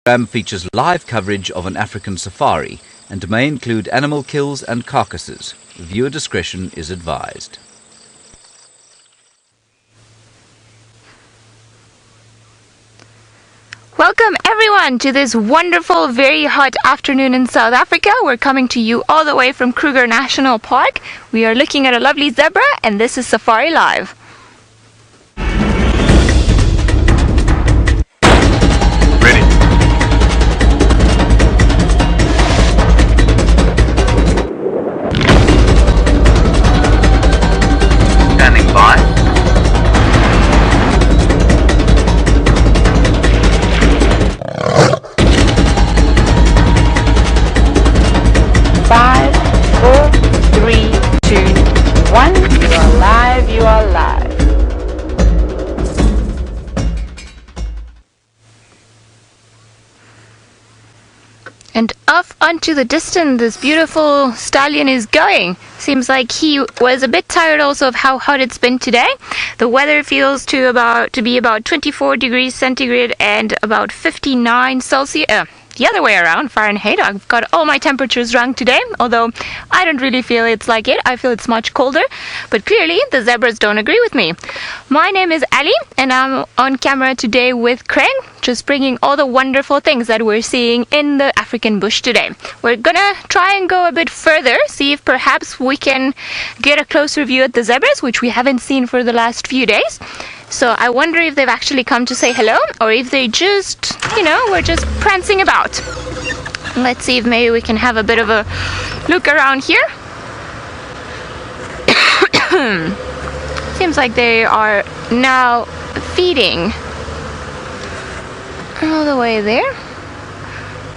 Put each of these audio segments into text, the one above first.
Features live coverage of an African safari and may include animal kills and carcasses. Viewer discretion is advised. Welcome everyone to this wonderful, very hot afternoon in South Africa. We're coming to you all the way from Kruger National Park. We are looking at a lovely zebra, and this is Safari Live. Ready. Standing by. Five, four, three, two, one. You are live, you are live. And off onto the distance, this beautiful stallion is going. Seems like he was a bit tired also of how hot it's been today. The weather feels to be about 24 degrees centigrade and about 59 Celsius. The other way around, Fahrenheit. I've got all my temperatures wrong today, although I don't really feel it's like it. I feel it's much colder, but clearly the zebras don't agree with me. My name is Ali, and I'm on camera today with Craig, just bringing all the wonderful things that we're seeing in the African bush today. We're gonna try and go a bit further, see if perhaps we can get a closer view at the zebras, which we haven't seen for the last few days. So I wonder if they've actually come to say hello, or if they just, we're just prancing about. Let's see if maybe we can have a bit of a look around here. Seems like they are now feeding all the way there.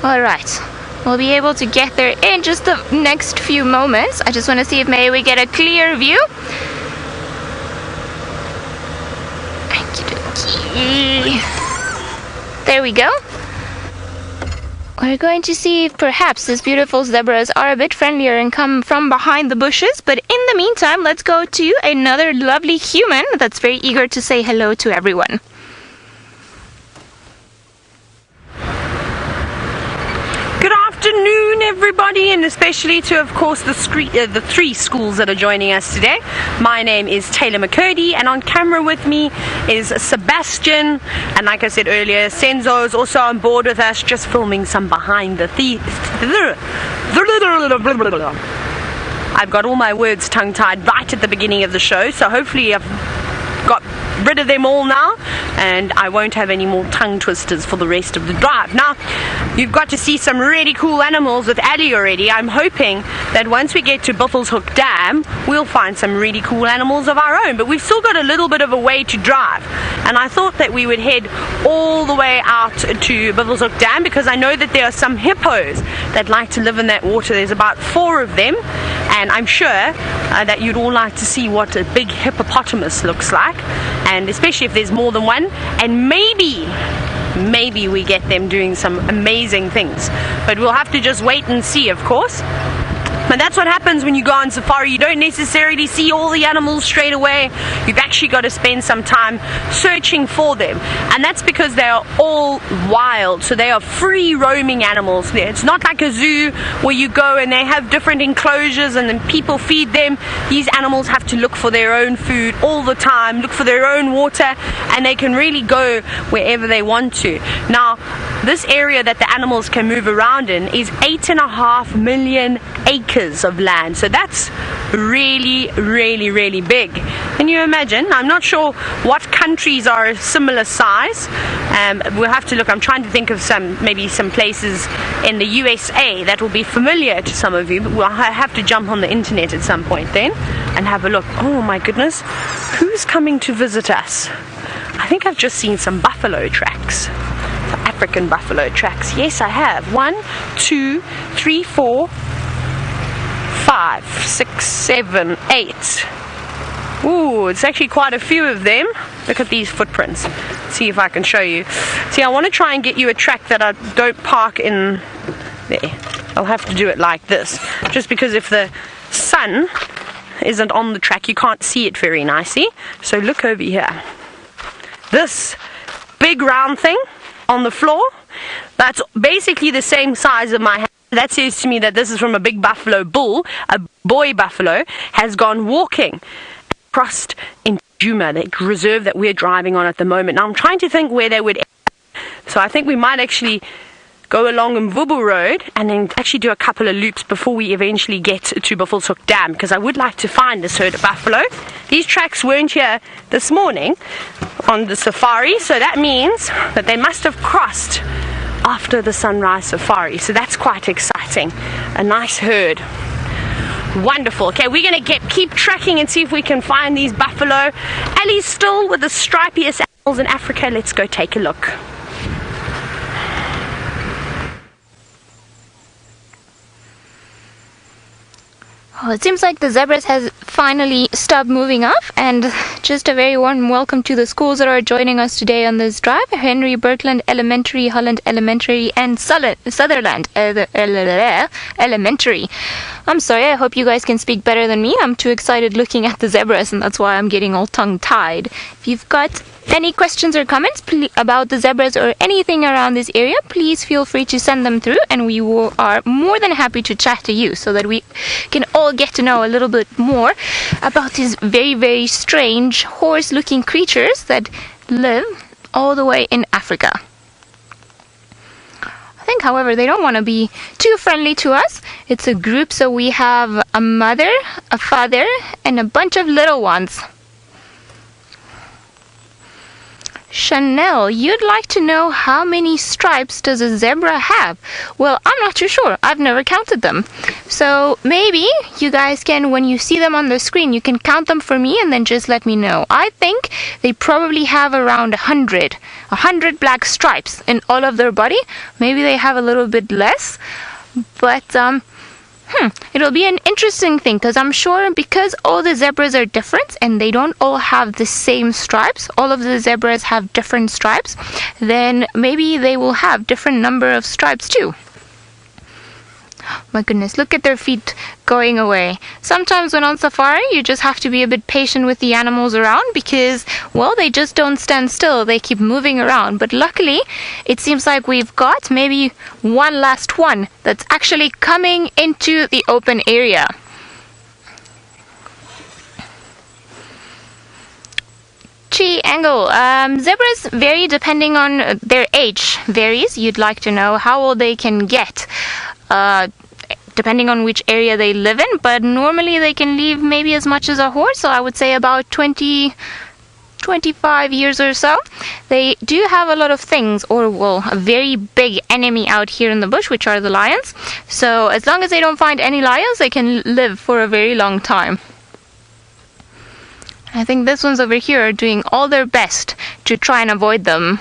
Alright, we'll be able to get there in just the next few moments. I just want to see if maybe we get a clear view. There we go. We're going to see if perhaps these beautiful zebras are a bit friendlier and come from behind the bushes. But in the meantime, let's go to another lovely human that's very eager to say hello to everyone. Good afternoon, everybody, and especially to, of course, the three schools that are joining us today. My name is Taylor McCurdy, and on camera with me is Sebastian, and like I said earlier, Senzo is also on board with us, just filming some behind the I've got all my words tongue-tied right at the beginning of the show, so hopefully I've got rid of them all now, and I won't have any more tongue twisters for the rest of the drive. Now, you've got to see some really cool animals with Ali already. I'm hoping that once we get to Buffelshoek Dam, we'll find some really cool animals of our own, but we've still got a little bit of a way to drive, and I thought that we would head all the way out to Buffelshoek Dam, because I know that there are some hippos that like to live in that water. There's about 4 of them, and I'm sure that you'd all like to see what a big hippopotamus looks like, and especially if there's more than one, and maybe we get them doing some amazing things, but we'll have to just wait and see, of course. And that's what happens when you go on safari. You don't necessarily see all the animals straight away. You've actually got to spend some time searching for them, and that's because they are all wild, so they are free roaming animals. It's not like a zoo where you go and they have different enclosures and then people feed them. These animals have to look for their own food all the time, look for their own water, and they can really go wherever they want to. Now, this area that the animals can move around in is 8.5 million acres of land, so that's really big. Can you imagine? I'm not sure what countries are a similar size. We'll have to look. I'm trying to think of maybe some places in the USA that will be familiar to some of you, but we'll have to jump on the internet at some point then and have a look. Oh my goodness, who's coming to visit us? I think I've just seen some buffalo tracks. African buffalo tracks. Yes, I have. 1, 2, 3, 4, 5, 6, 7, 8. Ooh, it's actually quite a few of them. Look at these footprints. See if I can show you. See, I want to try and get you a track that I don't park in there. I'll have to do it like this, just because if the sun isn't on the track, you can't see it very nicely. So look over here. This big round thing on the floor That's basically the same size of my hand. That says to me that this is from a big buffalo bull. A boy buffalo has gone walking, crossed in Djuma, the reserve that we're driving on at the moment. Now I'm trying to think where they would end. So I think we might actually go along Mvubu Road and then actually do a couple of loops before we eventually get to Buffelshoek Dam, because I would like to find this herd of buffalo. These tracks weren't here this morning on the safari, so that means that they must have crossed after the sunrise safari, so that's quite exciting. A nice herd. Wonderful. Okay, we're going to keep tracking and see if we can find these buffalo. Ali's still with the stripiest animals in Africa. Let's go take a look. Oh, it seems like the zebras has finally stopped moving off, and just a very warm welcome to the schools that are joining us today on this drive: Henry Berkland Elementary, Holland Elementary, and Sutherland Elementary. I'm sorry, I hope you guys can speak better than me. I'm too excited looking at the zebras, and that's why I'm getting all tongue-tied. If you've got any questions or comments about the zebras or anything around this area, please feel free to send them through, and we are more than happy to chat to you so that we can all get to know a little bit more about these very, very strange horse-looking creatures that live all the way in Africa. I think, however, they don't want to be too friendly to us. It's a group, so we have a mother, a father, and a bunch of little ones. Chanel, you'd like to know how many stripes does a zebra have? Well, I'm not too sure. I've never counted them. So maybe you guys can, when you see them on the screen, you can count them for me and then just let me know. I think they probably have around 100 black stripes in all of their body. Maybe they have a little bit less, but it'll be an interesting thing, because I'm sure because all the zebras are different and they don't all have the same stripes, all of the zebras have different stripes, then maybe they will have different number of stripes too. My goodness, look at their feet going away. Sometimes when on safari, you just have to be a bit patient with the animals around because, well, they just don't stand still. They keep moving around. But luckily, it seems like we've got maybe one last one that's actually coming into the open area. Angle. Zebras vary depending on their age. Varies. You'd like to know how old they can get. Depending on which area they live in, but normally they can live maybe as much as a horse, so I would say about 25 years or so. They do have a lot of things, or well, a very big enemy out here in the bush, which are the lions. So as long as they don't find any lions, they can live for a very long time. I think these ones over here are doing all their best to try and avoid them.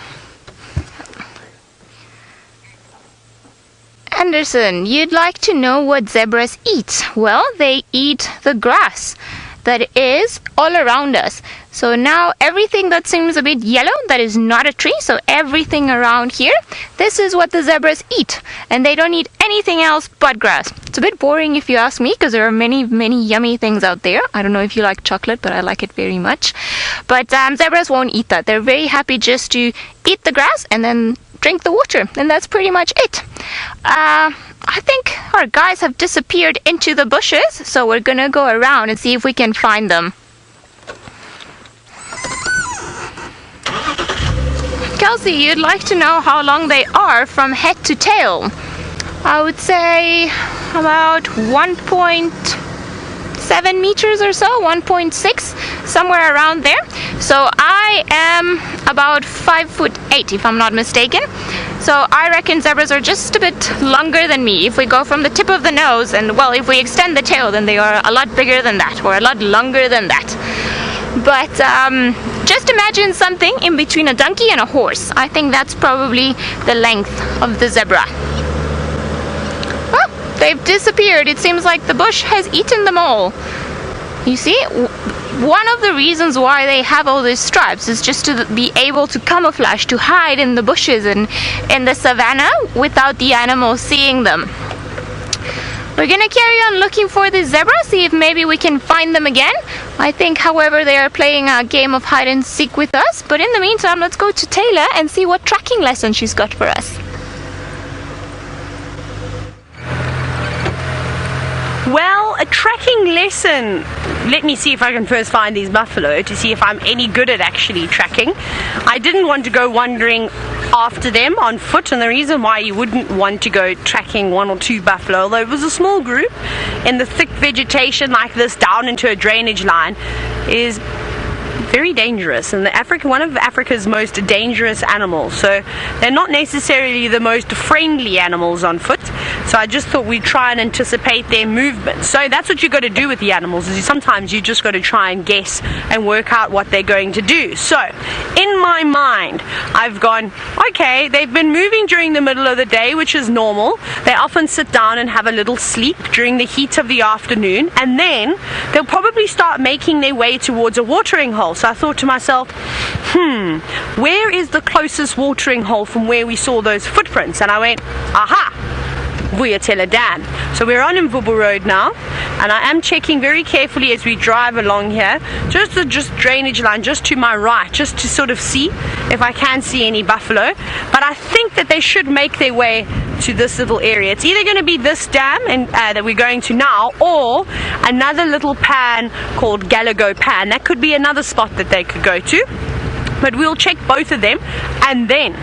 Anderson, you'd like to know what zebras eat. Well, they eat the grass that is all around us. So now everything that seems a bit yellow, that is not a tree, so everything around here, this is what the zebras eat. And they don't eat anything else but grass. It's a bit boring if you ask me, because there are many, many yummy things out there. I don't know if you like chocolate, but I like it very much. But zebras won't eat that. They're very happy just to eat the grass and then drink the water, and that's pretty much it. I think our guys have disappeared into the bushes, so we're gonna go around and see if we can find them. Kelsey, you'd like to know how long they are from head to tail. I would say about 1.7 meters or so, 1.6, somewhere around there. So I am about 5'8", if I'm not mistaken. So I reckon zebras are just a bit longer than me. If we go from the tip of the nose, and well, if we extend the tail, then they are a lot bigger than that, or a lot longer than that. But just imagine something in between a donkey and a horse. I think that's probably the length of the zebra. Oh, they've disappeared. It seems like the bush has eaten them all. You see, one of the reasons why they have all these stripes is just to be able to camouflage, to hide in the bushes and in the savannah without the animals seeing them. We're gonna carry on looking for the zebra, see if maybe we can find them again. I think, however, they are playing a game of hide and seek with us. But in the meantime, let's go to Taylor and see what tracking lesson she's got for us. tracking lesson. Let me see if I can first find these buffalo to see if I'm any good at actually tracking. I didn't want to go wandering after them on foot, and the reason why you wouldn't want to go tracking 1 or 2 buffalo, although it was a small group in the thick vegetation like this down into a drainage line, is very dangerous, and one of Africa's most dangerous animals. So they're not necessarily the most friendly animals on foot, so I just thought we'd try and anticipate their movement. So that's what you got to do with the animals, is sometimes you just got to try and guess and work out what they're going to do. So in my mind I've gone, okay, they've been moving during the middle of the day, which is normal. They often sit down and have a little sleep during the heat of the afternoon, and then they'll probably start making their way towards a watering hole. So I thought to myself, where is the closest watering hole from where we saw those footprints? And I went, aha, Vuyatela Dam. So we're on Mvubu Road now, and I am checking very carefully as we drive along here, just the drainage line just to my right, just to sort of see if I can see any buffalo. But I think that they should make their way to this little area. It's either going to be this dam that we're going to now, or another little pan called Galago Pan. That could be another spot that they could go to, but we'll check both of them, and then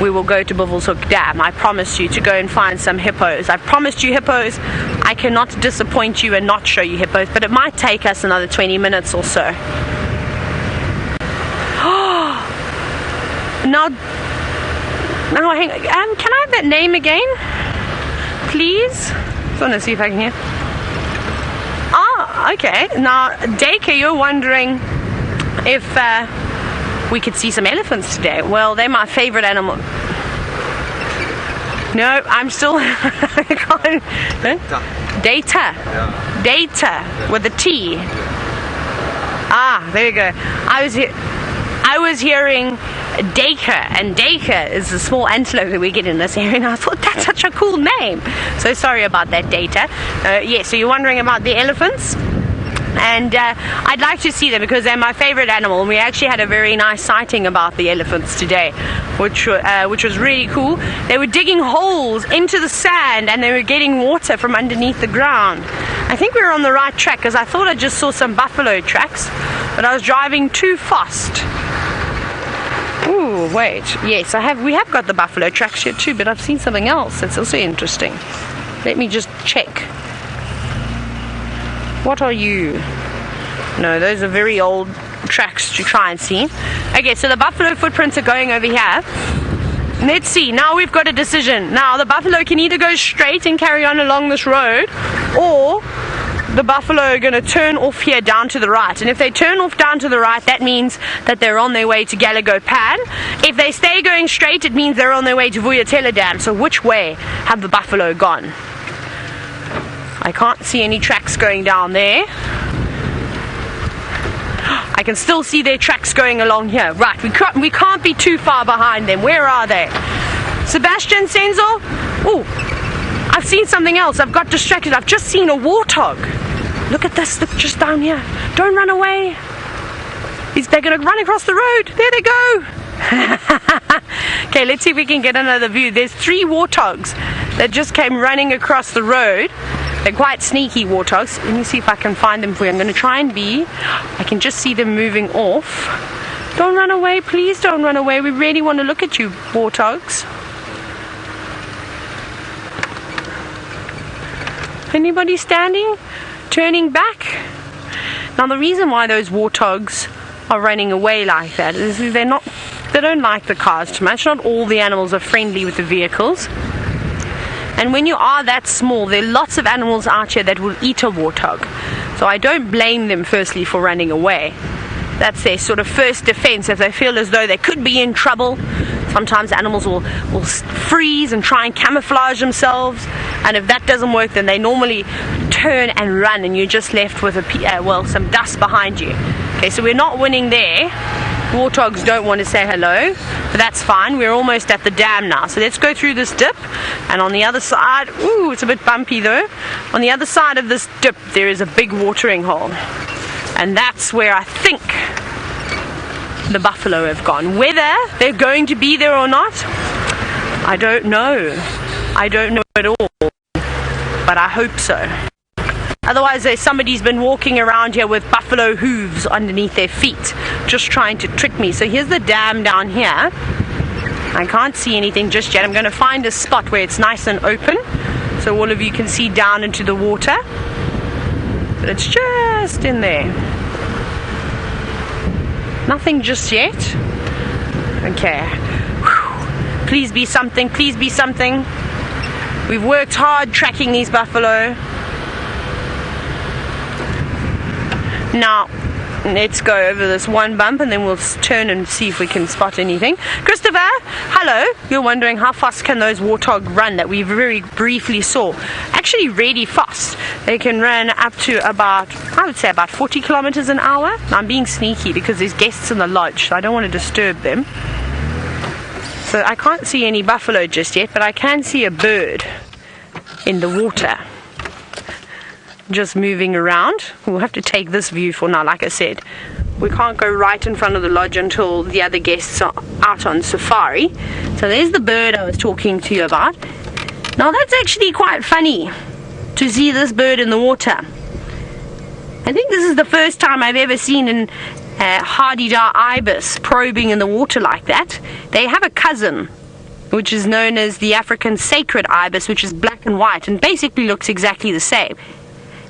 we will go to Buffelshoek Dam. I promised you to go and find some hippos. I promised you hippos. I cannot disappoint you and not show you hippos, but it might take us another 20 minutes or so. Now hang on. Can I have that name again, please? I want to see if I can hear. Ah, okay. Now, Dacre, you're wondering if we could see some elephants today. Well, they're my favorite animal. No, I'm still Data. Yeah. Data with a T. Ah, there you go. I was hearing Dacre, and Dacre is the small antelope that we get in this area, and I thought that's such a cool name. So sorry about that, Data. Yeah, so you're wondering about the elephants? And I'd like to see them because they're my favorite animal, and we actually had a very nice sighting about the elephants today, which was really cool. They were digging holes into the sand, and they were getting water from underneath the ground. I think we were on the right track, because I thought I just saw some buffalo tracks, but I was driving too fast. Ooh, wait, yes, we have got the buffalo tracks here too, but I've seen something else that's also interesting. Let me just check. What are you? No, those are very old tracks to try and see. Okay, so the buffalo footprints are going over here. Let's see, now we've got a decision. Now the buffalo can either go straight and carry on along this road, or the buffalo are going to turn off here down to the right. And if they turn off down to the right, that means that they're on their way to Galago Pan. If they stay going straight, it means they're on their way to Vuyatela Dam. So which way have the buffalo gone? I can't see any tracks going down there. I can still see their tracks going along here. Right, we can't be too far behind them. Where are they? Sebastian Senzo? Oh, I've seen something else. I've got distracted. I've just seen a warthog. Look at this. Look just down here. Don't run away. They're going to run across the road. There they go. Okay, let's see if we can get another view. There's 3 warthogs that just came running across the road. They're quite sneaky warthogs. Let me see if I can find them for you. I'm going to try and I can just see them moving off. Don't run away, please don't run away. We really want to look at you, warthogs. Anybody standing? Turning back? Now the reason why those warthogs are running away like that is they don't like the cars too much. Not all the animals are friendly with the vehicles. And when you are that small, there are lots of animals out here that will eat a warthog. So I don't blame them firstly for running away. That's their sort of first defense. If they feel as though they could be in trouble, sometimes animals will freeze and try and camouflage themselves. And if that doesn't work, then they normally turn and run, and you're just left with some dust behind you. Okay, so we're not winning there. Warthogs don't want to say hello, but that's fine. We're almost at the dam now. So let's go through this dip, and on the other side, ooh, it's a bit bumpy though. On the other side of this dip, there is a big watering hole. And that's where I think the buffalo have gone. Whether they're going to be there or not, I don't know. I don't know at all. But I hope so. Otherwise, somebody's been walking around here with buffalo hooves underneath their feet, just trying to trick me. So here's the dam down here. I can't see anything just yet. I'm going to find a spot where it's nice and open, so all of you can see down into the water. But it's just in there. Nothing just yet. Okay. Whew. Please be something. Please be something. We've worked hard tracking these buffalo. Now, let's go over this one bump and then we'll turn and see if we can spot anything. Christopher, hello. You're wondering how fast can those warthog run that we very briefly saw. Actually really fast. They can run up to about, I would say about 40 kilometers an hour. Now, I'm being sneaky because there's guests in the lodge, so I don't want to disturb them. So I can't see any buffalo just yet, but I can see a bird in the water just moving around. We'll have to take this view for now. Like I said, we can't go right in front of the lodge until the other guests are out on safari. So there's the bird I was talking to you about. Now that's actually quite funny to see this bird in the water. I think this is the first time I've ever seen an hardy-dar ibis probing in the water like that. They have a cousin, which is known as the African sacred ibis, which is black and white and basically looks exactly the same.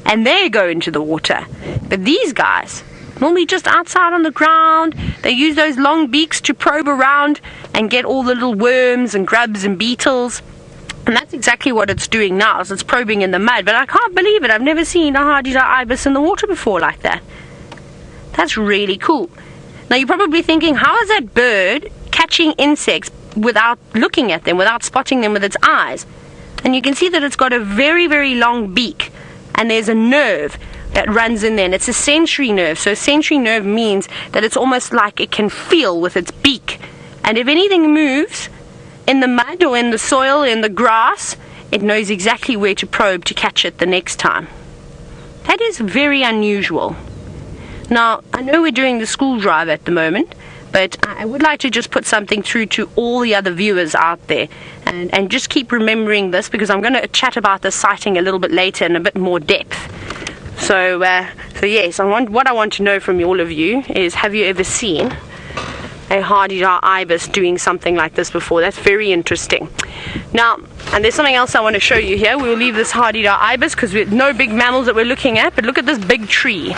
And they go into the water. But these guys, normally just outside on the ground, they use those long beaks to probe around and get all the little worms and grubs and beetles. And that's exactly what it's doing now, is it's probing in the mud. But I can't believe it. I've never seen a hardy-dar ibis in the water before like that. That's really cool. Now you're probably thinking, how is that bird catching insects without looking at them, without spotting them with its eyes? And you can see that it's got a very, very long beak. And there's a nerve that runs in there, and it's a sensory nerve. So a sensory nerve means that it's almost like it can feel with its beak. And if anything moves in the mud or in the soil, in the grass, it knows exactly where to probe to catch it the next time. That is very unusual. Now, I know we're doing the school drive at the moment, but I would like to just put something through to all the other viewers out there, and just keep remembering this, because I'm going to chat about this sighting a little bit later in a bit more depth. So yes, what I want to know from all of you is, have you ever seen a hardy-dar ibis doing something like this before? That's very interesting. Now, and there's something else I want to show you here. We'll leave this hardy-dar ibis because we have no big mammals that we're looking at, but look at this big tree.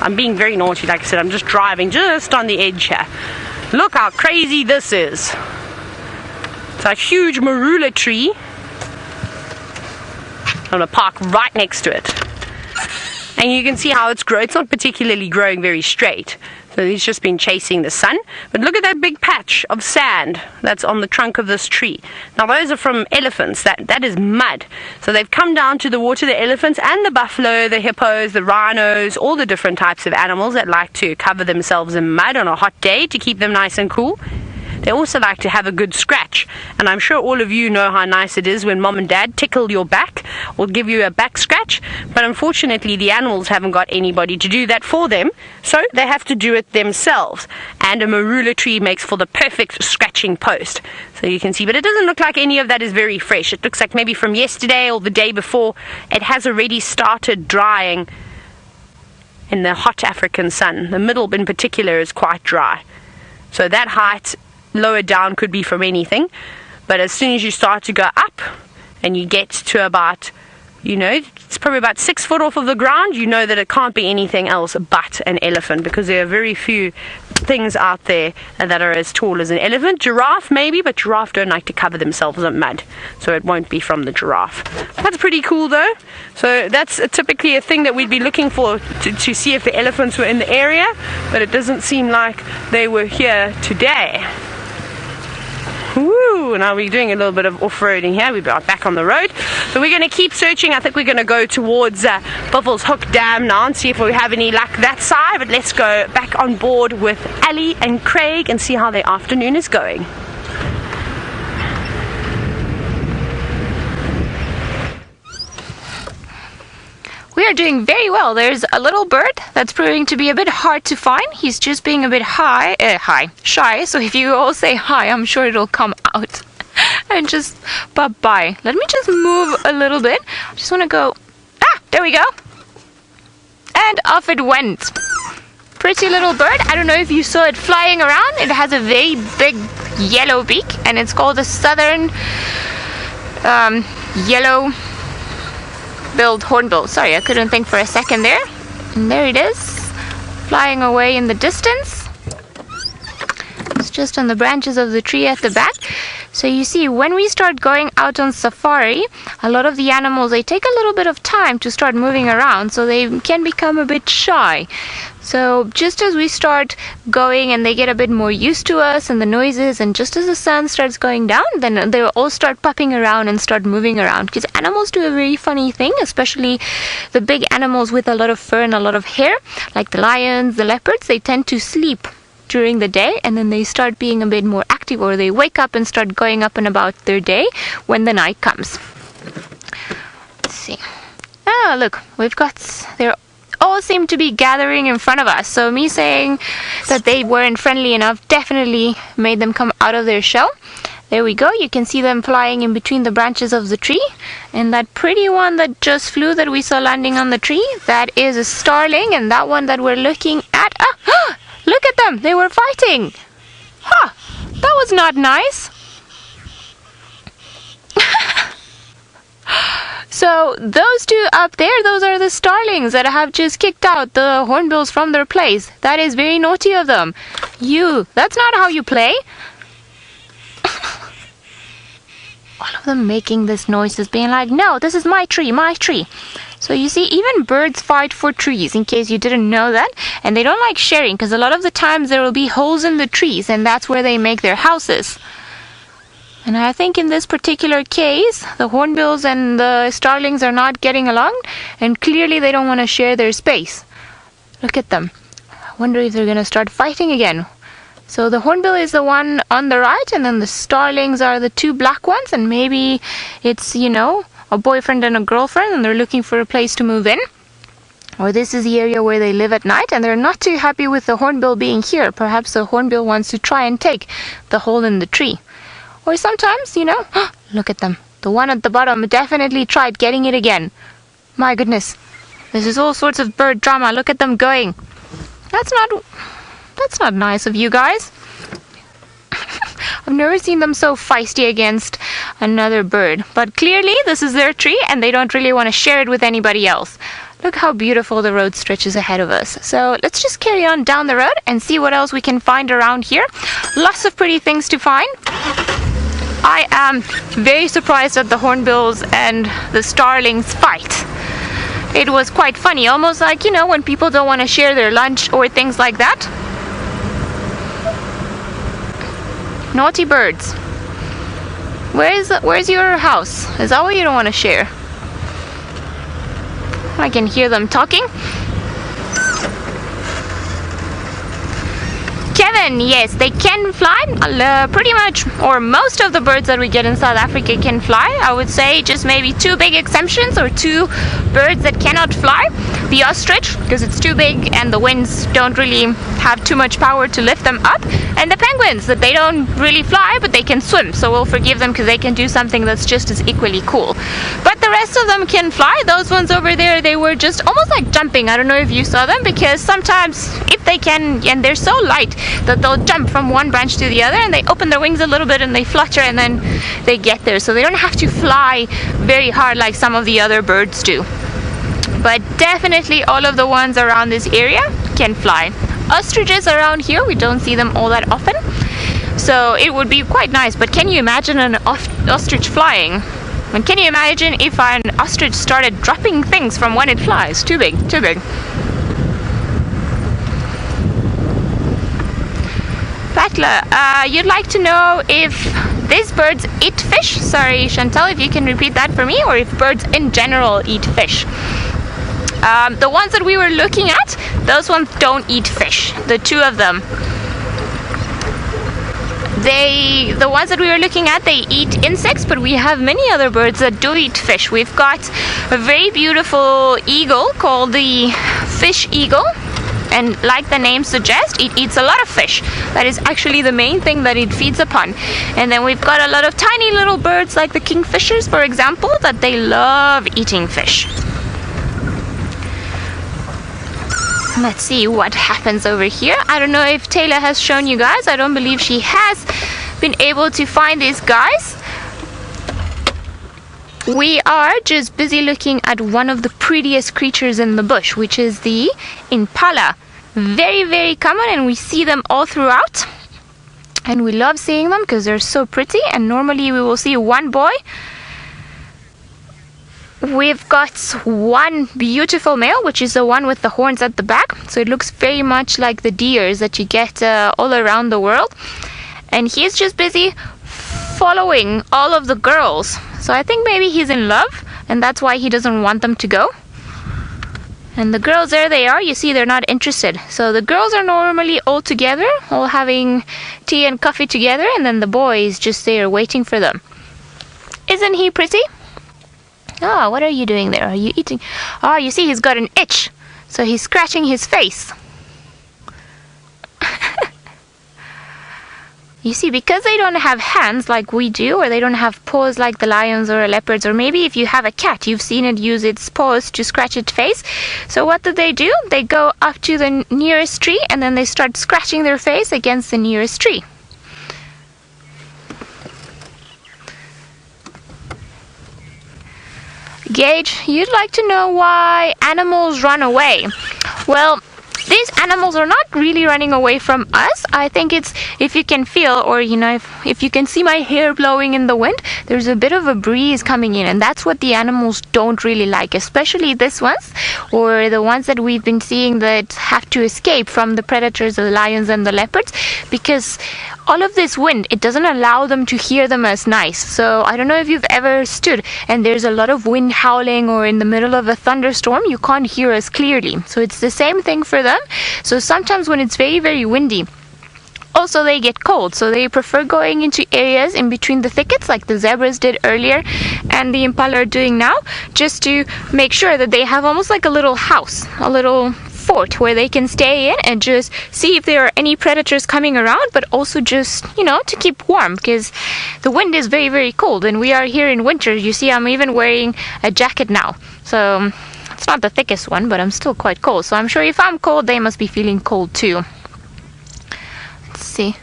I'm being very naughty, like I said. I'm just driving just on the edge here. Look how crazy this is. It's a huge marula tree. I'm going to park right next to it. And you can see how it's growing. It's not particularly growing very straight. So it's just been chasing the sun. But look at that big patch of sand that's on the trunk of this tree. Now those are from elephants. That is mud. So they've come down to the water, the elephants and the buffalo, the hippos, the rhinos, all the different types of animals that like to cover themselves in mud on a hot day to keep them nice and cool. They also like to have a good scratch, and I'm sure all of you know how nice it is when mom and dad tickle your back or give you a back scratch, but unfortunately the animals haven't got anybody to do that for them, so they have to do it themselves, and a marula tree makes for the perfect scratching post. So you can see, but it doesn't look like any of that is very fresh. It looks like maybe from yesterday or the day before. It has already started drying in the hot African sun. The middle in particular is quite dry. So that height lower down could be from anything, but as soon as you start to go up and you get to about, it's probably about 6 foot off of the ground, you know that it can't be anything else but an elephant, because there are very few things out there that are as tall as an elephant. Giraffe maybe, but giraffe don't like to cover themselves in mud, so it won't be from the giraffe. That's pretty cool though. So that's typically a thing that we'd be looking for to see if the elephants were in the area, but it doesn't seem like they were here today. Woo! Now we're doing a little bit of off-roading here. We're back on the road. So we're going to keep searching. I think we're going to go towards Buffels Hook Dam now and see if we have any luck that side. But let's go back on board with Ali and Craig and see how their afternoon is going. We are doing very well. There's a little bird that's proving to be a bit hard to find. He's just being a bit shy. So if you all say hi, I'm sure it'll come out and just bye-bye. Let me just move a little bit. I just want to go. There There we go. And off it went. Pretty little bird. I don't know if you saw it flying around. It has a very big yellow beak, and it's called the southern yellow-billed hornbill. Sorry, I couldn't think for a second there. And there it is, flying away in the distance. It's just on the branches of the tree at the back. So you see, when we start going out on safari, a lot of the animals, they take a little bit of time to start moving around, so they can become a bit shy. So just as we start going and they get a bit more used to us and the noises, and just as the sun starts going down, then they'll all start popping around and start moving around. Because animals do a very funny thing, especially the big animals with a lot of fur and a lot of hair, like the lions, the leopards, they tend to sleep during the day, and then they start being a bit more active, or they wake up and start going up and about their day when the night comes. Let's see. Ah, look, they're all seem to be gathering in front of us. So me saying that they weren't friendly enough definitely made them come out of their shell. There we go. You can see them flying in between the branches of the tree. And that pretty one that just flew that we saw landing on the tree, that is a starling. And that one that we're looking at, look at them! They were fighting! Huh! That was not nice! So those two up there, those are the starlings that have just kicked out the hornbills from their place. That is very naughty of them. That's not how you play. All of them making this noise, is being like, no, this is my tree, my tree. So you see, even birds fight for trees, in case you didn't know that. And they don't like sharing, because a lot of the times there will be holes in the trees, and that's where they make their houses. And I think in this particular case, the hornbills and the starlings are not getting along, and clearly they don't want to share their space. Look at them. I wonder if they're going to start fighting again. So the hornbill is the one on the right, and then the starlings are the two black ones, and maybe it's, a boyfriend and a girlfriend, and they're looking for a place to move in. Or this is the area where they live at night, and they're not too happy with the hornbill being here. Perhaps the hornbill wants to try and take the hole in the tree. Or sometimes, look at them. The one at the bottom definitely tried getting it again. My goodness. This is all sorts of bird drama. Look at them going. That's not nice of you guys. I've never seen them so feisty against another bird. But clearly this is their tree, and they don't really want to share it with anybody else. Look how beautiful the road stretches ahead of us. So let's just carry on down the road and see what else we can find around here. Lots of pretty things to find. I am very surprised at the hornbills and the starlings fight. It was quite funny, almost like, when people don't want to share their lunch or things like that. Naughty birds. Where's your house? Is that what you don't want to share? I can hear them talking. Kevin, yes, they can fly. Pretty much, or most of the birds that we get in South Africa can fly. I would say just maybe two big exceptions, or two birds that cannot fly. The ostrich, because it's too big and the winds don't really have too much power to lift them up. And the penguins, that they don't really fly, but they can swim. So we'll forgive them because they can do something that's just as equally cool. But the rest of them can fly. Those ones over there, they were just almost like jumping. I don't know if you saw them, because sometimes if they can, and they're so light that they'll jump from one branch to the other, and they open their wings a little bit and they flutter, and then they get there. So they don't have to fly very hard like some of the other birds do. But definitely all of the ones around this area can fly. Ostriches around here, we don't see them all that often, so it would be quite nice. But can you imagine an ostrich flying? And can you imagine if an ostrich started dropping things from when it flies? Too big, too big. Patla, you'd like to know if these birds eat fish? Sorry, Chantal, if you can repeat that for me, or if birds in general eat fish. The ones that we were looking at, those ones don't eat fish. The two of them. The ones that we were looking at, they eat insects, but we have many other birds that do eat fish. We've got a very beautiful eagle called the fish eagle. And like the name suggests, it eats a lot of fish. That is actually the main thing that it feeds upon. And then we've got a lot of tiny little birds like the kingfishers, for example, that they love eating fish. Let's see what happens over here. I don't know if Taylor has shown you guys. I don't believe she has been able to find these guys. We are just busy looking at one of the prettiest creatures in the bush, which is the Impala. Very, very common, and we see them all throughout. And we love seeing them because they're so pretty. And normally we will see one boy. We've got one beautiful male, which is the one with the horns at the back. So it looks very much like the deers that you get all around the world. And he's just busy following all of the girls. So I think maybe he's in love, and that's why he doesn't want them to go. And the girls, there they are. You see, they're not interested. So the girls are normally all together, all having tea and coffee together, and then the boy is just there waiting for them. Isn't he pretty? Oh, what are you doing there? Are you eating? Oh, you see, he's got an itch. So he's scratching his face. You see, because they don't have hands like we do, or they don't have paws like the lions or leopards, or maybe if you have a cat, you've seen it use its paws to scratch its face. So what do? They go up to the nearest tree, and then they start scratching their face against the nearest tree. Gage, you'd like to know why animals run away. Well, these animals are not really running away from us. I think it's, if you can feel, or you know, if you can see my hair blowing in the wind, there's a bit of a breeze coming in, and that's what the animals don't really like, especially this ones, or the ones that we've been seeing that have to escape from the predators, the lions and the leopards, because all of this wind, it doesn't allow them to hear them as nice. So I don't know if you've ever stood and there's a lot of wind howling, or in the middle of a thunderstorm, you can't hear us clearly. So it's the same thing for them. So sometimes when it's very, very windy, also they get cold, so they prefer going into areas in between the thickets, like the zebras did earlier and the impala are doing now, just to make sure that they have almost like a little house, a little fort where they can stay in and just see if there are any predators coming around, but also just, you know, to keep warm, because the wind is very, very cold, and we are here in winter. You see, I'm even wearing a jacket now, so it's not the thickest one, but I'm still quite cold. So I'm sure if I'm cold, they must be feeling cold too. Let's see.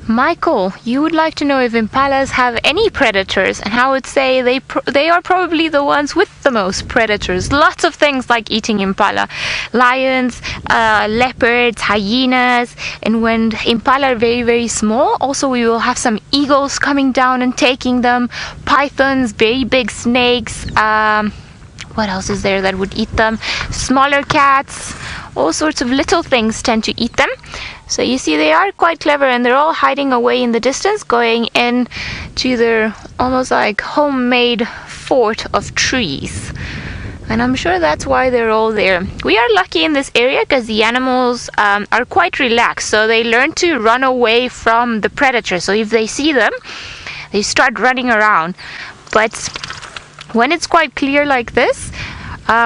Michael, you would like to know if impalas have any predators, and I would say they are probably the ones with the most predators. Lots of things like eating impala. Lions, leopards, hyenas, and when impala are very, very small, also we will have some eagles coming down and taking them, pythons, very big snakes, what else is there that would eat them? Smaller cats, all sorts of little things tend to eat them. So you see, they are quite clever, and they're all hiding away in the distance, going in to their almost like homemade fort of trees. And I'm sure that's why they're all there. We are lucky in this area because the animals are quite relaxed, so they learn to run away from the predator. So if they see them, they start running around. But when it's quite clear like this,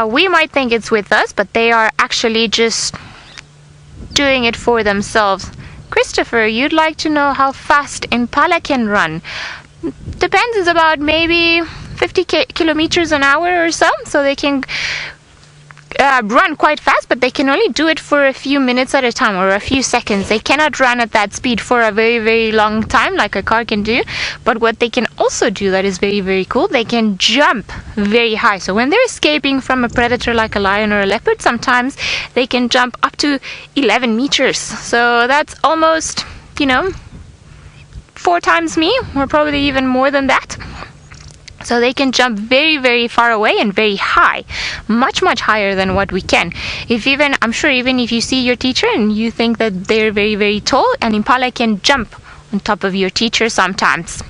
we might think it's with us, but they are actually just doing it for themselves. Christopher, you'd like to know how fast impala can run. Depends, it's about maybe 50 kilometers an hour or so. So they can run quite fast, but they can only do it for a few minutes at a time, or a few seconds. They cannot run at that speed for a very, very long time like a car can do. But what they can also do that is very, very cool, they can jump very high. So when they're escaping from a predator like a lion or a leopard, sometimes they can jump up to 11 meters. So that's almost, you know, 4 times me, or probably even more than that. So they can jump very, very far away and very high, much, much higher than what we can. I'm sure even if you see your teacher and you think that they're very, very tall, an impala can jump on top of your teacher sometimes.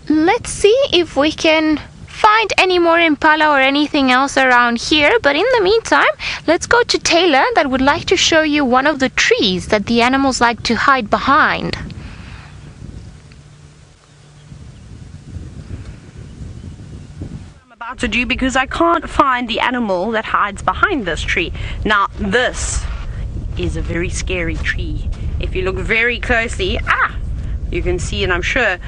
Let's see if we can find any more impala or anything else around here, but in the meantime, let's go to Taylor that would like to show you one of the trees that the animals like to hide behind. To do, because I can't find the animal that hides behind this tree. Now this is a very scary tree. If you look very closely, you can see, and I'm sure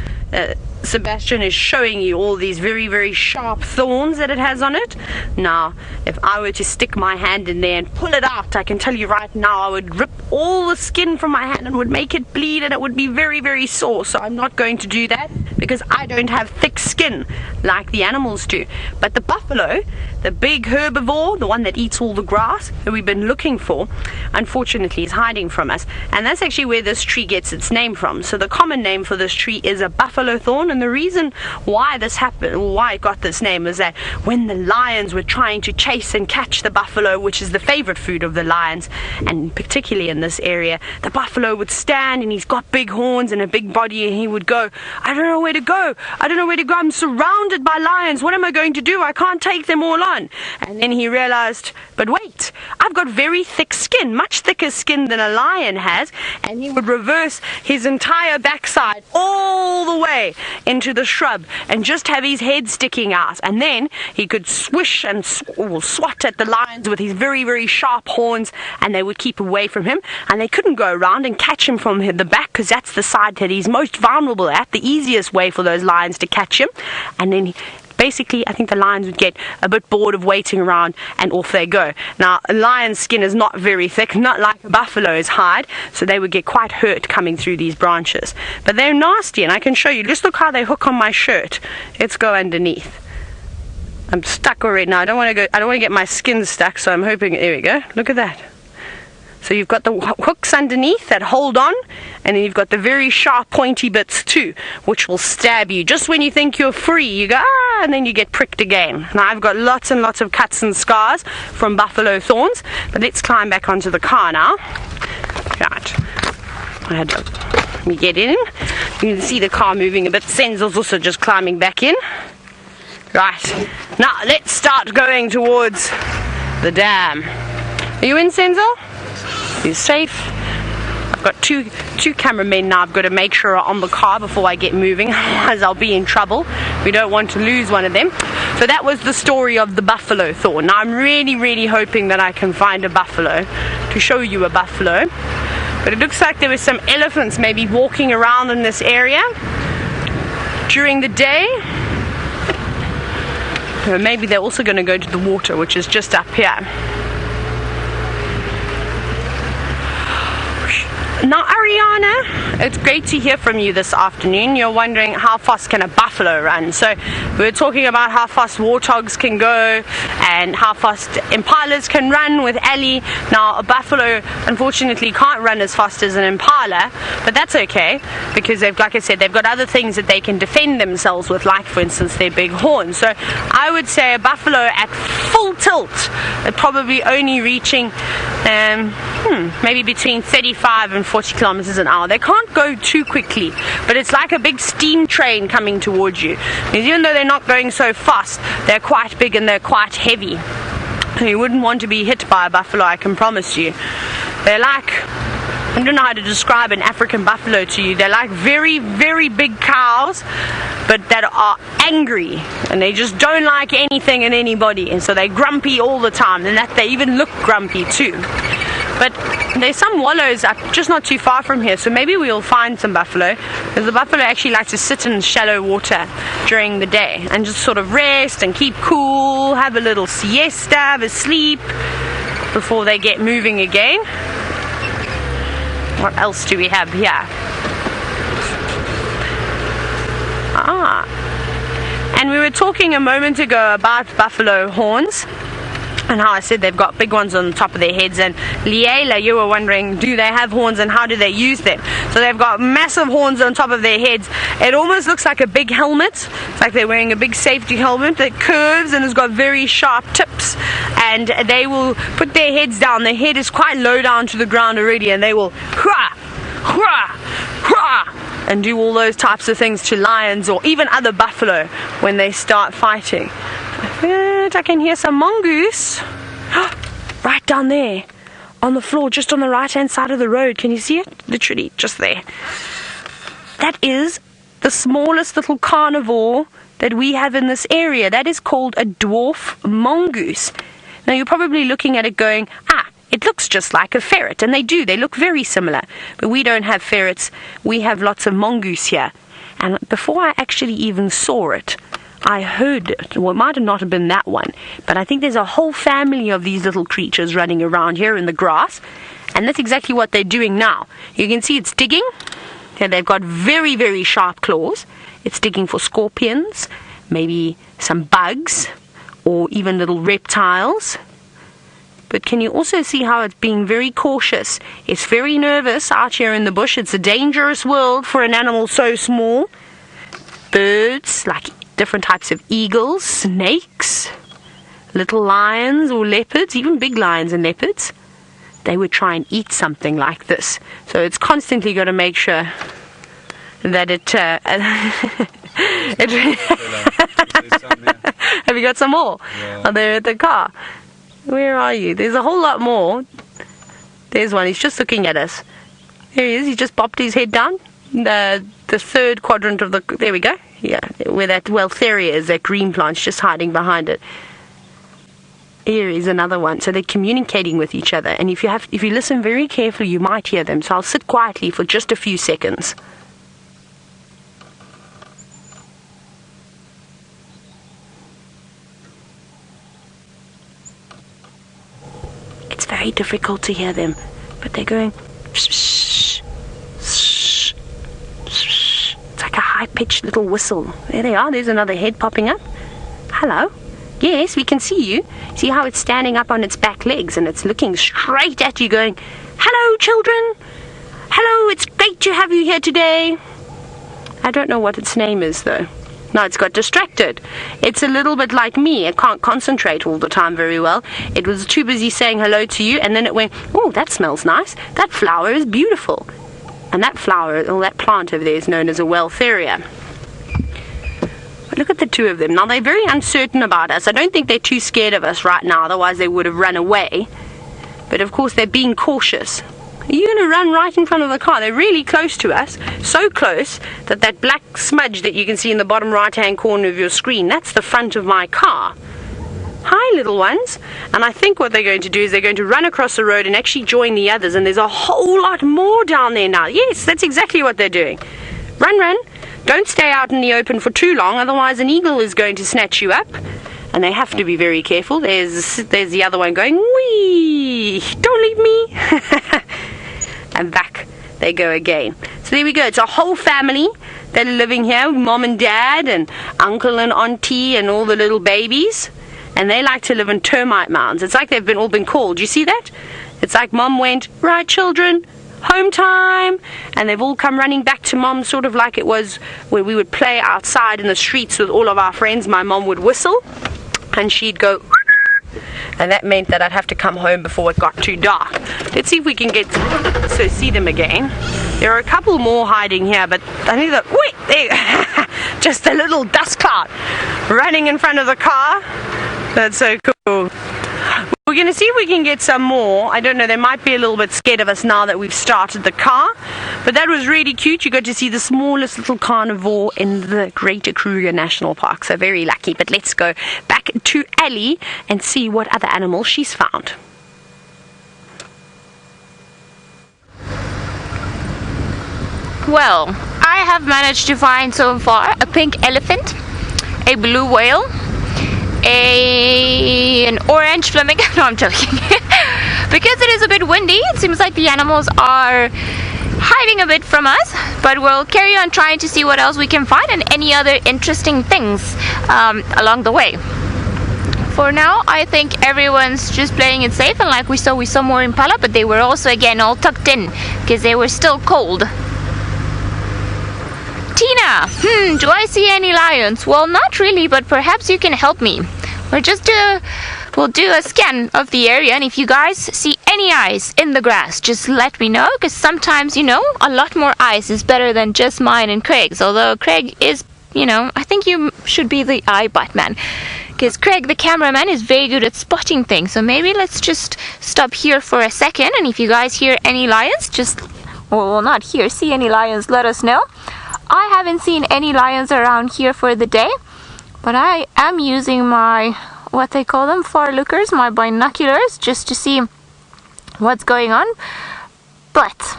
Sebastian is showing you all these very, very sharp thorns that it has on it. Now, if I were to stick my hand in there and pull it out, I can tell you right now, I would rip all the skin from my hand and would make it bleed, and it would be very, very sore. So I'm not going to do that because I don't have thick skin like the animals do. But the buffalo, the big herbivore, the one that eats all the grass that we've been looking for, unfortunately is hiding from us. And that's actually where this tree gets its name from. So the common name for this tree is a buffalo thorn. And the reason why this happened, or why it got this name, is that when the lions were trying to chase and catch the buffalo, which is the favorite food of the lions, and particularly in this area, the buffalo would stand, and he's got big horns and a big body, and he would go, I don't know where to go, I don't know where to go, I'm surrounded by lions, what am I going to do? I can't take them all on. And then he realized, but wait, I've got very thick skin, much thicker skin than a lion has, and he would reverse his entire backside all the way into the shrub and just have his head sticking out, and then he could swish and swat at the lions with his very, very sharp horns, and they would keep away from him, and they couldn't go around and catch him from the back because that's the side that he's most vulnerable at, the easiest way for those lions to catch him. And then basically, I think the lions would get a bit bored of waiting around and off they go. Now, a lion's skin is not very thick, not like a buffalo's hide, so they would get quite hurt coming through these branches. But they're nasty, and I can show you. Just look how they hook on my shirt. Let's go underneath. I'm stuck already now. I don't want to get my skin stuck, so I'm hoping. There we go. Look at that. So you've got the hooks underneath that hold on, and then you've got the very sharp pointy bits too, which will stab you. Just when you think you're free, you go, ah, and then you get pricked again. Now I've got lots and lots of cuts and scars from buffalo thorns, but let's climb back onto the car now. Right. Let me get in. You can see the car moving a bit. Senzel's also just climbing back in. Right. Now let's start going towards the dam. Are you in, Senzel? Is safe. I've got two cameramen now I've got to make sure are on the car before I get moving, otherwise I'll be in trouble. We don't want to lose one of them. So that was the story of the buffalo thorn. Now I'm really, really hoping that I can find a buffalo to show you a buffalo, but it looks like there were some elephants maybe walking around in this area during the day. Or maybe they're also going to go to the water, which is just up here. Now, Ariana, it's great to hear from you this afternoon. You're wondering how fast can a buffalo run. So we were talking about how fast warthogs can go and how fast impalas can run with Ali. Now, a buffalo unfortunately can't run as fast as an impala, but that's okay because they've, like I said, they've got other things that they can defend themselves with, like for instance their big horns. So I would say a buffalo at full tilt, probably only reaching maybe between 35 and 40 kilometers an hour. They can't go too quickly, but it's like a big steam train coming towards you. Because even though they're not going so fast, they're quite big and they're quite heavy. So you wouldn't want to be hit by a buffalo, I can promise you. They're like, I don't know how to describe an African buffalo to you. They're like very, very big cows, but that are angry, and they just don't like anything and anybody, and so they're grumpy all the time, and that they even look grumpy too. But there's some wallows up just not too far from here, so maybe we'll find some buffalo, because the buffalo actually like to sit in shallow water during the day and just sort of rest and keep cool, have a little siesta, have a sleep before they get moving again. What else do we have here? And we were talking a moment ago about buffalo horns and how I said they've got big ones on the top of their heads, and Liela, you were wondering, do they have horns and how do they use them? So they've got massive horns on top of their heads. It almost looks like a big helmet. It's like they're wearing a big safety helmet that curves and has got very sharp tips, and they will put their heads down. Their head is quite low down to the ground already, and they will hurrah, hurrah, hurrah, and do all those types of things to lions or even other buffalo when they start fighting. I can hear some mongoose right down there on the floor, just on the right hand side of the road. Can you see it? Literally just there. That is the smallest little carnivore that we have in this area. That is called a dwarf mongoose. Now you're probably looking at it going, it looks just like a ferret, and they look very similar. But we don't have ferrets, we have lots of mongoose here. And before I actually even saw it, I heard it. Well, it might have not have been that one, but I think there's a whole family of these little creatures running around here in the grass, and that's exactly what they're doing now. You can see it's digging, and they've got very, very sharp claws. It's digging for scorpions, maybe some bugs, or even little reptiles. But can you also see how it's being very cautious? It's very nervous out here in the bush. It's a dangerous world for an animal so small. Birds, like different types of eagles, snakes, little lions or leopards, even big lions and leopards, they would try and eat something like this. So it's constantly got to make sure that it... Have you got some more? Yeah. Oh, they're at the car. Where are you? There's a whole lot more. There's one. He's just looking at us. There he is. He just popped his head down. The third quadrant of the... There we go. Yeah, where that Weltheria is, that green plant's just hiding behind it. Here is another one. So they're communicating with each other. And if you listen very carefully, you might hear them. So I'll sit quietly for just a few seconds. It's very difficult to hear them, but they're going shh, shh, shh. It's like a high-pitched little whistle. There they are. There's another head popping up. Hello. Yes, we can see you. See how it's standing up on its back legs and it's looking straight at you going, hello, children. Hello, it's great to have you here today. I don't know what its name is, though. No, it's got distracted. It's a little bit like me. It can't concentrate all the time very well. It was too busy saying hello to you, and then it went, oh, that smells nice. That flower is beautiful. And that flower, or that plant over there, is known as a Weltheria. But look at the two of them. Now, they're very uncertain about us. I don't think they're too scared of us right now, otherwise they would have run away. But, of course, they're being cautious. Are you going to run right in front of the car? They're really close to us, so close that that black smudge that you can see in the bottom right-hand corner of your screen, that's the front of my car. Hi, little ones. And I think what they're going to do is they're going to run across the road and actually join the others, and there's a whole lot more down there now. Yes, that's exactly what they're doing. Run, run. Don't stay out in the open for too long, otherwise an eagle is going to snatch you up. And they have to be very careful. There's the other one going, wee, don't leave me. And back they go again. So there we go. It's a whole family that are living here, mom and dad and uncle and auntie and all the little babies. And they like to live in termite mounds. It's like they've all been called. You see that? It's like mom went, right, children, home time. And they've all come running back to mom, sort of like it was when we would play outside in the streets with all of our friends. My mom would whistle and she'd go, and that meant that I'd have to come home before it got too dark. Let's see if we can see them again. There are a couple more hiding here, but I think that, wait, there, just a little dust cloud running in front of the car. That's so cool. We're going to see if we can get some more. I don't know, they might be a little bit scared of us now that we've started the car. But that was really cute. You got to see the smallest little carnivore in the Greater Kruger National Park. So very lucky. But let's go back to Ellie and see what other animals she's found. Well, I have managed to find so far a pink elephant, a blue whale, an orange flamingo. No, I'm joking. Because it is a bit windy, it seems like the animals are hiding a bit from us, but we'll carry on trying to see what else we can find and any other interesting things along the way. For now, I think everyone's just playing it safe, and like we saw more Impala, but they were also again all tucked in because they were still cold. Tina, do I see any lions? Well, not really, but perhaps you can help me. We'll do a scan of the area, and if you guys see any eyes in the grass, just let me know, because sometimes, you know, a lot more eyes is better than just mine and Craig's. Although Craig is, you know, I think you should be the eye Batman, because Craig, the cameraman, is very good at spotting things. So maybe let's just stop here for a second, and if you guys hear any lions, see any lions, let us know. I haven't seen any lions around here for the day, but I am using my, what they call them, far lookers, my binoculars, just to see what's going on, but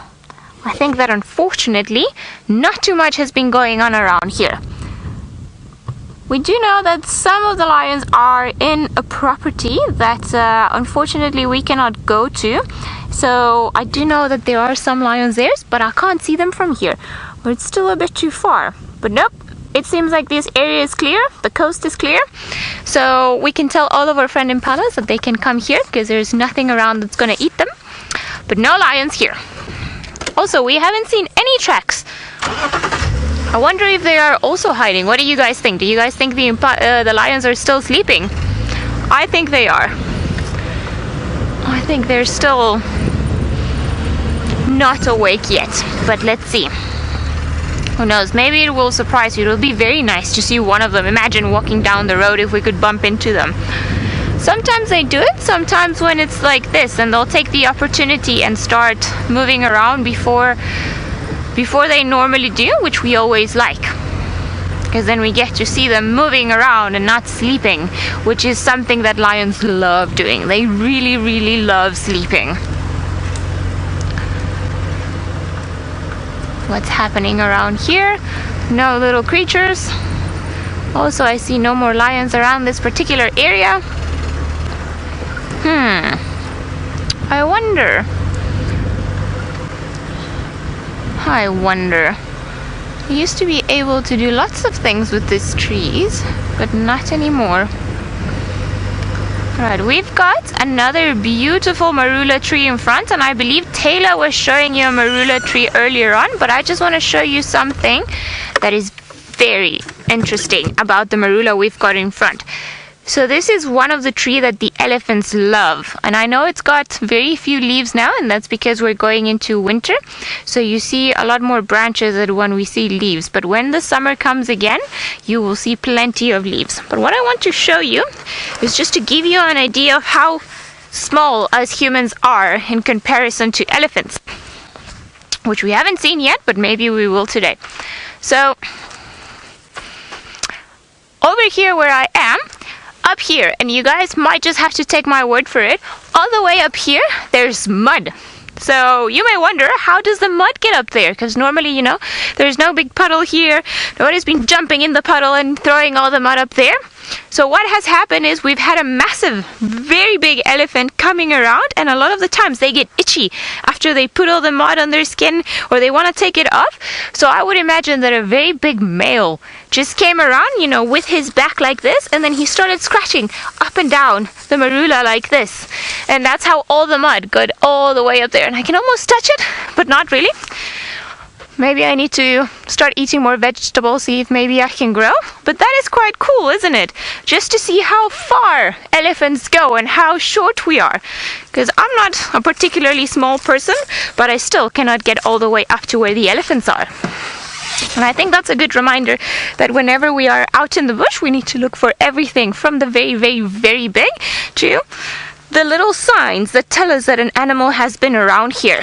I think that unfortunately not too much has been going on around here. We do know that some of the lions are in a property that unfortunately we cannot go to. So I do know that there are some lions there, but I can't see them from here. Or it's still a bit too far. But nope, it seems like this area is clear, the coast is clear. So we can tell all of our friend impalas that they can come here because there's nothing around that's going to eat them. But no lions here. Also, we haven't seen any tracks. I wonder if they are also hiding. What do you guys think? Do you guys think the lions are still sleeping? I think they are. I think they're still not awake yet. But let's see. Who knows? Maybe it will surprise you. It'll be very nice to see one of them. Imagine walking down the road if we could bump into them. Sometimes they do it. Sometimes when it's like this, and they'll take the opportunity and start moving around before they normally do, which we always like, because then we get to see them moving around and not sleeping, which is something that lions love doing. They really, really love sleeping. What's happening around here? No little creatures. Also, I see no more lions around this particular area. I wonder. We used to be able to do lots of things with these trees, but not anymore. Alright, we've got another beautiful marula tree in front, and I believe Taylor was showing you a marula tree earlier on, but I just want to show you something that is very interesting about the marula we've got in front. So this is one of the trees that the elephants love, and I know it's got very few leaves now, and that's because we're going into winter, so you see a lot more branches than when we see leaves. But when the summer comes again, you will see plenty of leaves. But what I want to show you is just to give you an idea of how small us humans are in comparison to elephants, which we haven't seen yet, but maybe we will today. So over here where I am, up here, and you guys might just have to take my word for it, all the way up here there's mud. So you may wonder, how does the mud get up there? Because normally, you know, there's no big puddle here. Nobody's been jumping in the puddle and throwing all the mud up there. So what has happened is we've had a massive, very big elephant coming around, and a lot of the times they get itchy after they put all the mud on their skin, or they want to take it off. So I would imagine that a very big male just came around, you know, with his back like this, and then he started scratching up and down the marula like this. And that's how all the mud got all the way up there. And I can almost touch it, but not really. Maybe I need to start eating more vegetables, see if maybe I can grow. But that is quite cool, isn't it? Just to see how far elephants go and how short we are. Because I'm not a particularly small person, but I still cannot get all the way up to where the elephants are. And I think that's a good reminder that whenever we are out in the bush, we need to look for everything from the very, very, very big to the little signs that tell us that an animal has been around here.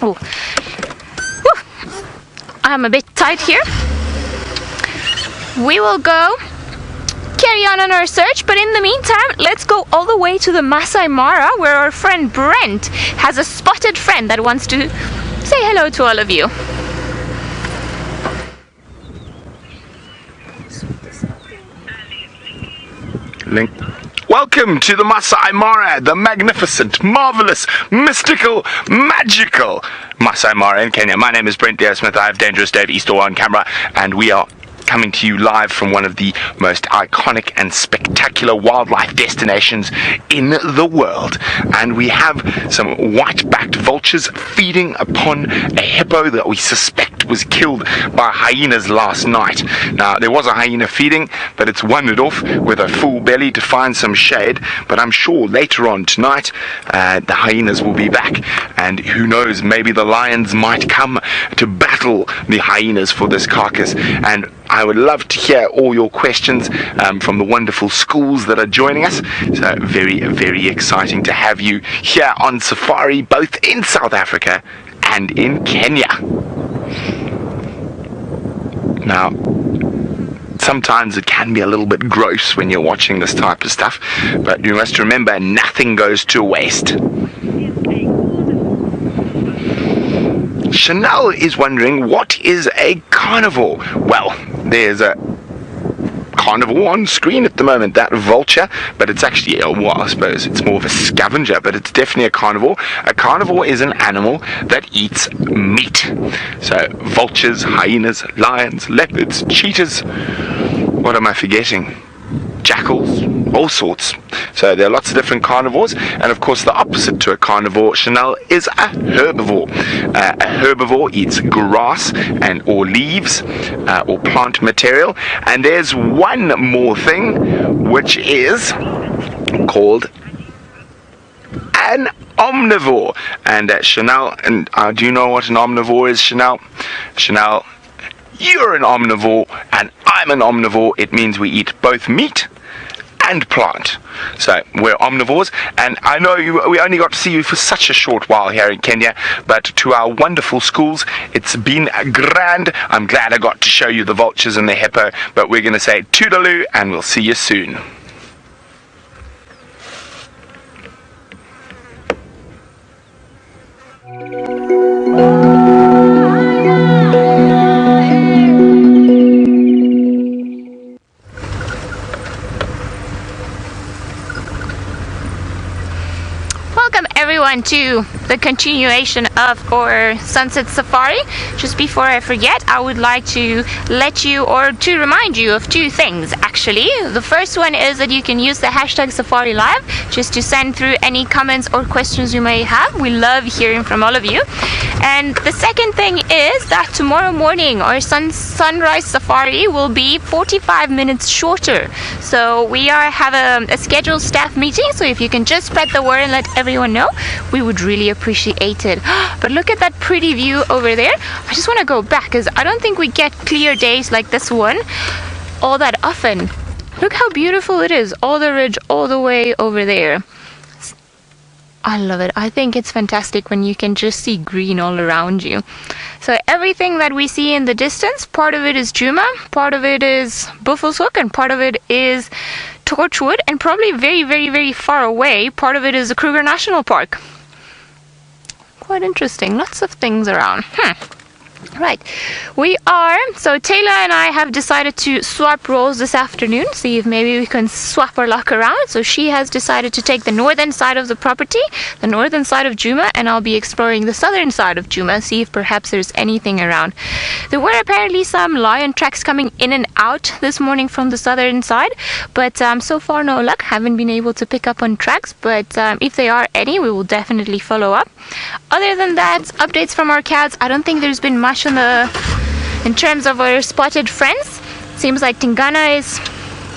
Oh. I'm a bit tight here. We will go carry on our search, but in the meantime, let's go all the way to the Masai Mara, where our friend Brent has a spotted friend that wants to say hello to all of you. Link. Welcome to the Masai Mara, the magnificent, marvelous, mystical, magical Masai Mara in Kenya. My name is Brent Smith. I have Dangerous Dave Easter on camera, and we are coming to you live from one of the most iconic and spectacular wildlife destinations in the world. And we have some white-backed vultures feeding upon a hippo that we suspect was killed by hyenas last night. Now, there was a hyena feeding, but it's wandered off with a full belly to find some shade. But I'm sure later on tonight, the hyenas will be back. And who knows, maybe the lions might come to battle the hyenas for this carcass. And I would love to hear all your questions from the wonderful schools that are joining us. So very, very exciting to have you here on safari, both in South Africa and in Kenya. Now, sometimes it can be a little bit gross when you're watching this type of stuff, but you must remember, nothing goes to waste. Chanel is wondering, what is a carnivore? Well, there's a carnivore on screen at the moment, that vulture, but it's actually, well, I suppose it's more of a scavenger, but it's definitely a carnivore. A carnivore is an animal that eats meat. So vultures, hyenas, lions, leopards, cheetahs, what am I forgetting? Jackals, all sorts. So there are lots of different carnivores, and of course the opposite to a carnivore, Chanel, is a herbivore. A herbivore eats grass and or leaves or plant material, and there's one more thing, which is called an omnivore. And Chanel, and do you know what an omnivore is, Chanel? Chanel, you're an omnivore and I'm an omnivore. It means we eat both meat and plant. So we're omnivores, and I know we only got to see you for such a short while here in Kenya, but to our wonderful schools, it's been grand. I'm glad I got to show you the vultures and the hippo, but we're going to say toodaloo and we'll see you soon. Everyone to the continuation of our sunset safari. Just before I forget, I would like to let you, or to remind you of two things actually. The first one is that you can use the hashtag Safari Live just to send through any comments or questions you may have. We love hearing from all of you. And the second thing is that tomorrow morning our sunrise safari will be 45 minutes shorter. So we have a scheduled staff meeting, so if you can just spread the word and let everyone know, we would really appreciate it. But look at that pretty view over there. I just want to go back because I don't think we get clear days like this one all that often. Look how beautiful it is, all the ridge all the way over there. I love it. I think it's fantastic when you can just see green all around you. So everything that we see in the distance, part of it is Djuma, part of it is Buffelshoek, and part of it is Torchwood, and probably very, very, very far away, part of it is the Kruger National Park. Quite interesting. Lots of things around. Right, so Taylor and I have decided to swap roles this afternoon, see if maybe we can swap our luck around. So she has decided to take the northern side of the property, the northern side of Djuma, and I'll be exploring the southern side of Djuma, see if perhaps there's anything around. There were apparently some lion tracks coming in and out this morning from the southern side, but so far no luck, haven't been able to pick up on tracks, but if there are any, we will definitely follow up. Other than that, updates from our cats. I don't think there's been much in terms of our spotted friends. Seems like Tingana is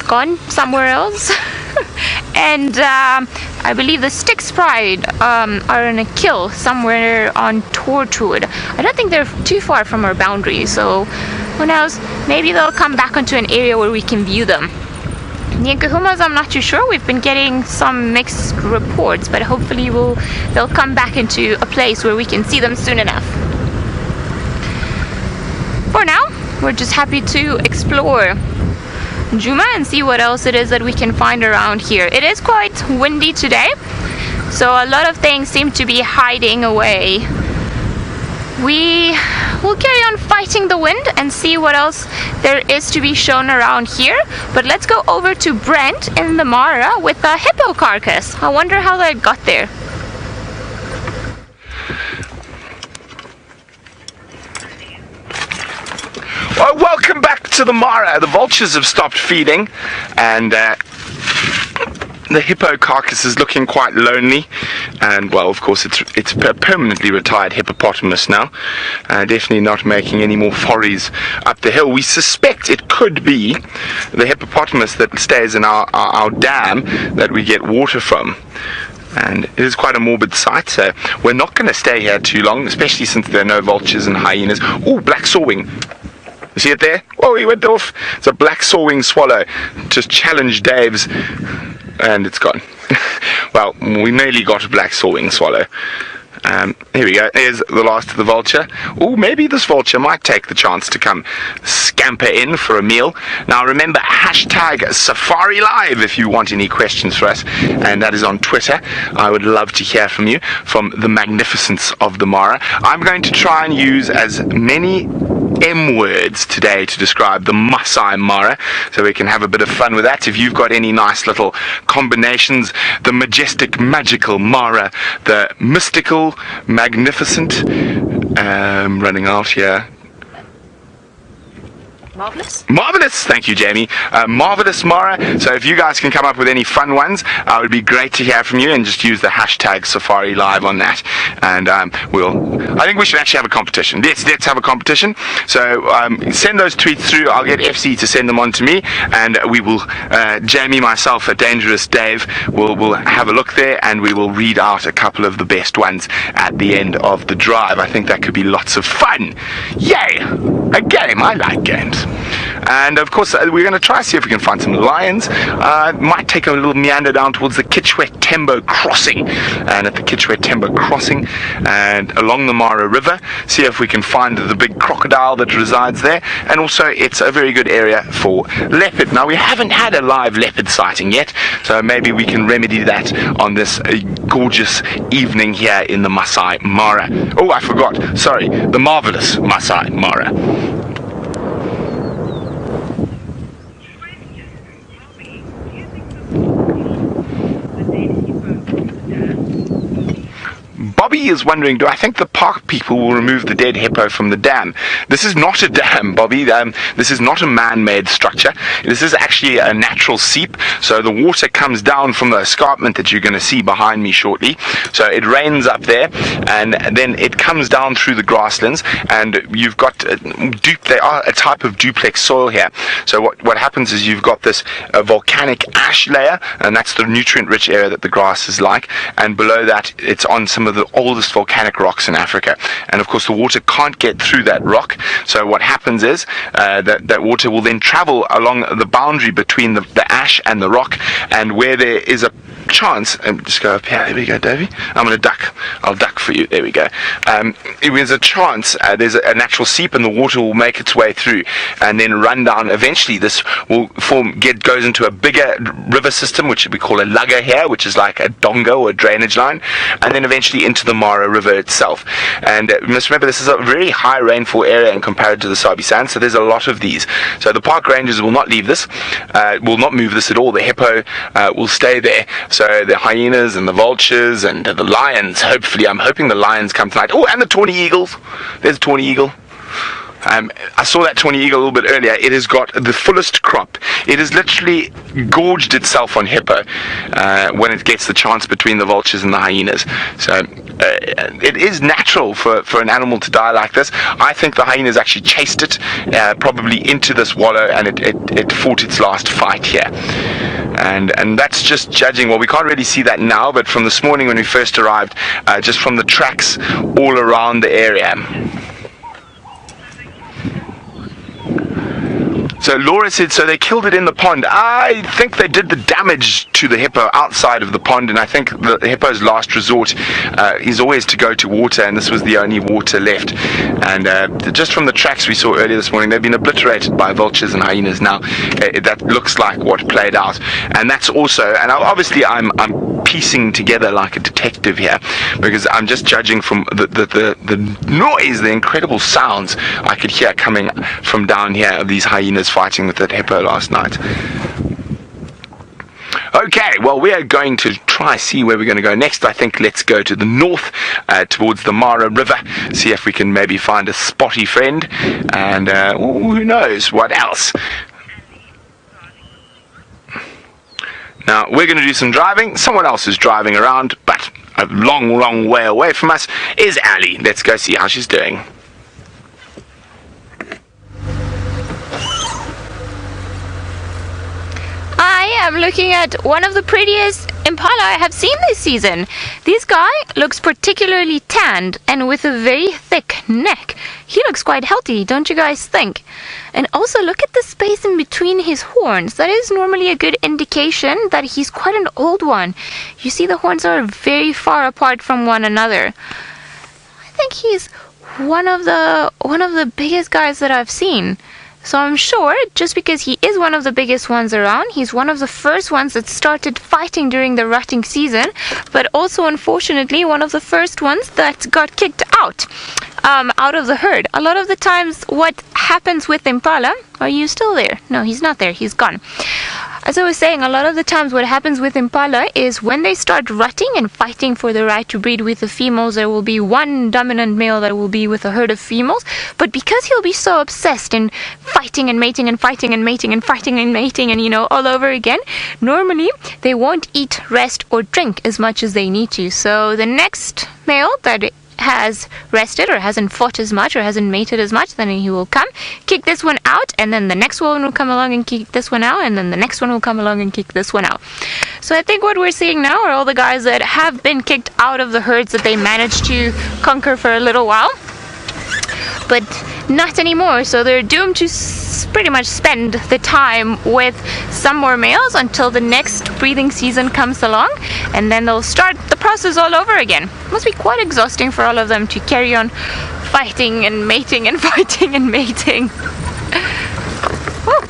gone somewhere else. And I believe the Styx Pride are in a kill somewhere on Torchwood. I don't think they're too far from our boundary, so who knows, maybe they'll come back onto an area where we can view them. The Nkahumas, I'm not too sure. We've been getting some mixed reports, but hopefully they'll come back into a place where we can see them soon enough. For now, we're just happy to explore Djuma and see what else it is that we can find around here. It is quite windy today, so a lot of things seem to be hiding away. We will carry on fighting the wind and see what else there is to be shown around here. But let's go over to Brent in the Mara with a hippo carcass. I wonder how that got there. Well, welcome back to the Mara. The vultures have stopped feeding, and the hippo carcass is looking quite lonely. And well, of course, it's a permanently retired hippopotamus now. Definitely not making any more forays up the hill. We suspect it could be the hippopotamus that stays in our dam that we get water from. And it is quite a morbid sight, so we're not going to stay here too long, especially since there are no vultures and hyenas. Oh, black sawwing. You see it there? Oh, he went off. It's a black sawwing swallow. Just challenged Dave's, and it's gone. Well, we nearly got a black sawwing swallow. Here we go. There's the last of the vulture. Oh, maybe this vulture might take the chance to come scamper in for a meal. Now remember, hashtag Safari Live if you want any questions for us, and that is on Twitter. I would love to hear from you, from the magnificence of the Mara. I'm going to try and use as many M words today to describe the Masai Mara, so we can have a bit of fun with that. If you've got any nice little combinations, the majestic, magical Mara, the mystical, magnificent, running out here. Marvelous, thank you, Jamie. Marvelous Mara. So if you guys can come up with any fun ones, it would be great to hear from you, and just use the hashtag Safari Live on that. And I think we should actually have a competition. Let's have a competition. So send those tweets through. I'll get FC to send them on to me, and we will, Jamie, myself, a Dangerous Dave, will have a look there, and we will read out a couple of the best ones at the end of the drive. I think that could be lots of fun. Yay! A game. I like games. And of course we're going to try to see if we can find some lions. Might take a little meander down towards the Chitwa Tembo crossing, and at the Chitwa Tembo crossing and along the Mara River, see if we can find the big crocodile that resides there. And also it's a very good area for leopard. Now we haven't had a live leopard sighting yet, so maybe we can remedy that on this gorgeous evening here in the Masai Mara. Oh, I forgot, sorry, the marvelous Masai Mara. Bobby is wondering, do I think the park people will remove the dead hippo from the dam? This is not a dam, Bobby. This is not a man-made structure. This is actually a natural seep. So the water comes down from the escarpment that you're going to see behind me shortly. So it rains up there, and then it comes down through the grasslands, and you've got they are a type of duplex soil here. So what happens is you've got this volcanic ash layer, and that's the nutrient-rich area that the grass is like, and below that it's on some of the oldest volcanic rocks in Africa, and of course the water can't get through that rock. So what happens is that water will then travel along the boundary between the ash and the rock, and where there is a chance, just go up here, there we go, Davey, I'm going to duck, I'll duck for you, there we go. If there's a chance, there's a natural seep, and the water will make its way through and then run down. Eventually this will goes into a bigger river system, which we call a lugger here, which is like a donga or a drainage line, and then eventually into the Mara River itself. And you must remember, this is a very high rainfall area in compared to the Sabi Sand, so there's a lot of these. So the park rangers will not leave this, will not move this at all. The hippo will stay there. So the hyenas and the vultures and the lions, hopefully, I'm hoping the lions come tonight. Oh, and the tawny eagles. There's a tawny eagle. I saw that tawny eagle a little bit earlier. It has got the fullest crop. It has literally gorged itself on hippo when it gets the chance between the vultures and the hyenas. So it is natural for an animal to die like this. I think the hyenas actually chased it probably into this wallow, and it fought its last fight here. And that's just judging. Well, we can't really see that now, but from this morning when we first arrived, just from the tracks all around the area. So Laura said, so they killed it in the pond. I think they did the damage to the hippo outside of the pond, and I think the hippo's last resort is always to go to water, and this was the only water left. And just from the tracks we saw earlier this morning, they've been obliterated by vultures and hyenas now. That looks like what played out. And that's also, and obviously I'm piecing together like a detective here, because I'm just judging from the noise, the incredible sounds I could hear coming from down here of these hyenas fighting with that hippo last night. Okay, well, we are going to try see where we're going to go next. I think let's go to the north, towards the Mara River, see if we can maybe find a spotty friend, and who knows what else. Now, we're going to do some driving. Someone else is driving around, but a long way away from us is Ali. Let's go see how she's doing. I am looking at one of the prettiest Impala I have seen this season. This guy looks particularly tanned and with a very thick neck. He looks quite healthy, don't you guys think? And also look at the space in between his horns. That is normally a good indication that he's quite an old one. You see the horns are very far apart from one another. think he's one of the biggest guys that I've seen. So I'm sure, just because he is one of the biggest ones around, he's one of the first ones that started fighting during the rutting season, but also, unfortunately, one of the first ones that got kicked out of the herd. A lot of the times, what happens with Impala... Are you still there? No, he's not there. He's gone. As I was saying, a lot of the times what happens with Impala is when they start rutting and fighting for the right to breed with the females, there will be one dominant male that will be with a herd of females. But because he'll be so obsessed in fighting and mating and fighting and mating and fighting and mating and, all over again, normally they won't eat, rest, or drink as much as they need to. So the next male that has rested or hasn't fought as much or hasn't mated as much, then he will come, kick this one out, and then the next one will come along and kick this one out, and then the next one will come along and kick this one out. So I think what we're seeing now are all the guys that have been kicked out of the herds that they managed to conquer for a little while, but not anymore. So they're doomed to pretty much spend the time with some more males until the next breeding season comes along, and then they'll start the process all over again. It must be quite exhausting for all of them to carry on fighting and mating and fighting and mating. Woo.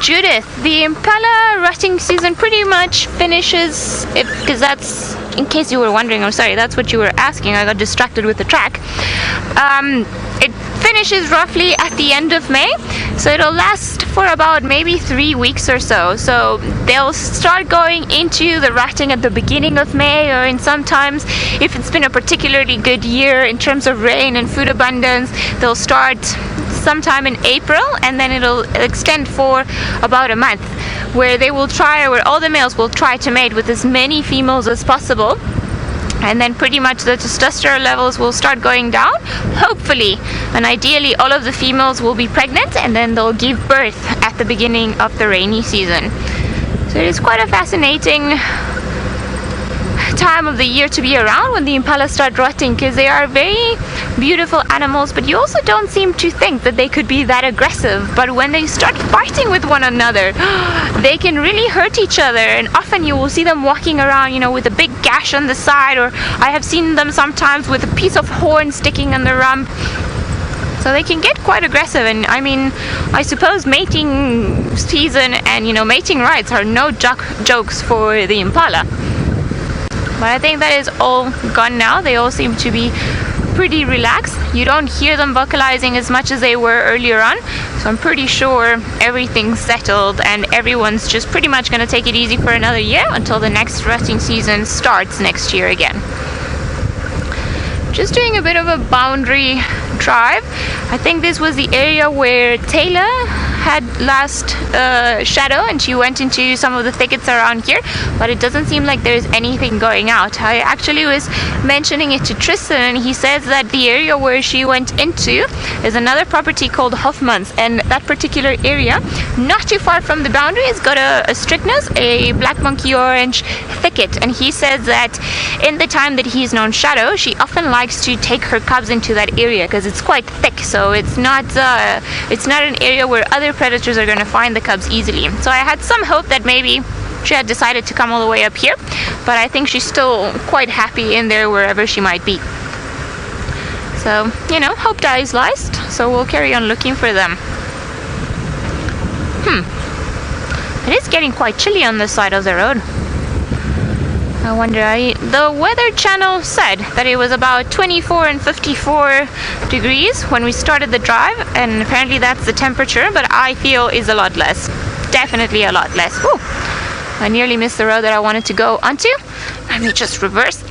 Judith, the Impala rutting season pretty much finishes, because that's, in case you were wondering, I'm sorry, that's what you were asking, I got distracted with the track. It finishes roughly at the end of May, so it'll last for about maybe 3 weeks or so. So they'll start going into the rutting at the beginning of May, or in sometimes, if it's been a particularly good year in terms of rain and food abundance, they'll start sometime in April, and then it'll extend for about a month, where all the males will try to mate with as many females as possible, and then pretty much the testosterone levels will start going down, hopefully, and ideally all of the females will be pregnant, and then they'll give birth at the beginning of the rainy season. So it is quite a fascinating time of the year to be around when the Impala start rutting, because they are very beautiful animals, but you also don't seem to think that they could be that aggressive. But when they start fighting with one another, they can really hurt each other, and often you will see them walking around, with a big gash on the side, or I have seen them sometimes with a piece of horn sticking on the rump. So they can get quite aggressive, and I suppose mating season and mating rights are no jokes for the Impala. But I think that is all gone now. They all seem to be pretty relaxed. You don't hear them vocalizing as much as they were earlier on. So I'm pretty sure everything's settled, and everyone's just pretty much going to take it easy for another year until the next rutting season starts next year again. Just doing a bit of a boundary drive. I think this was the area where Taylor had last shadow, and she went into some of the thickets around here, but it doesn't seem like there's anything going out. I actually was mentioning it to Tristan, and he says that the area where she went into is another property called Hoffman's, and that particular area, not too far from the boundary, has got a strychnus, a black monkey orange thicket, and he says that in the time that he's known Shadow, she often likes to take her cubs into that area because it's quite thick, so it's not an area where other predators are going to find the cubs easily. So I had some hope that maybe she had decided to come all the way up here, but I think she's still quite happy in there wherever she might be. So, hope dies last, so we'll carry on looking for them. It is getting quite chilly on this side of the road. I wonder, the Weather Channel said that it was about 24 and 54 degrees when we started the drive, and apparently that's the temperature, but I feel is a lot less. Definitely a lot less. Woo! I nearly missed the road that I wanted to go onto. Let me just reverse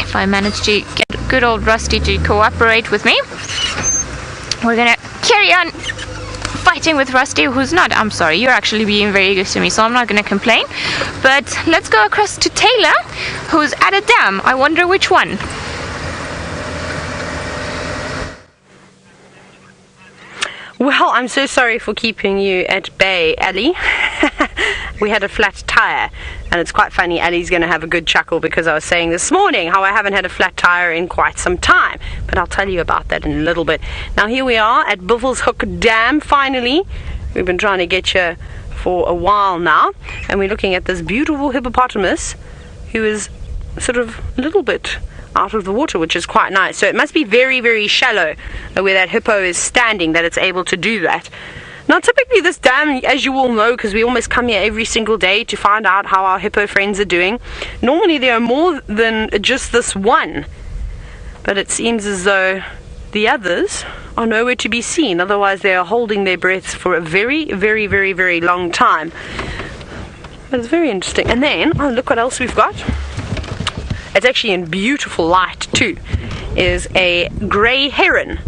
if I manage to get good old Rusty to cooperate with me. We're gonna carry on fighting with Rusty, who's not, I'm sorry, you're actually being very good to me, so I'm not going to complain. But let's go across to Taylor, who's at a dam. I wonder which one. Well, I'm so sorry for keeping you at bay, Ali. We had a flat tire, and it's quite funny. Ali's going to have a good chuckle because I was saying this morning how I haven't had a flat tire in quite some time, but I'll tell you about that in a little bit. Now here we are at Buffelshoek Dam, finally. We've been trying to get you for a while now, and we're looking at this beautiful hippopotamus who is sort of a little bit out of the water, which is quite nice. So it must be very, very shallow where that hippo is standing that it's able to do that. Now typically this dam, as you all know, because we almost come here every single day to find out how our hippo friends are doing, normally there are more than just this one, but it seems as though the others are nowhere to be seen. Otherwise they are holding their breaths for a very, very, very, very long time. But it's very interesting. And then, oh, look what else we've got. It's actually in beautiful light too, is a grey heron.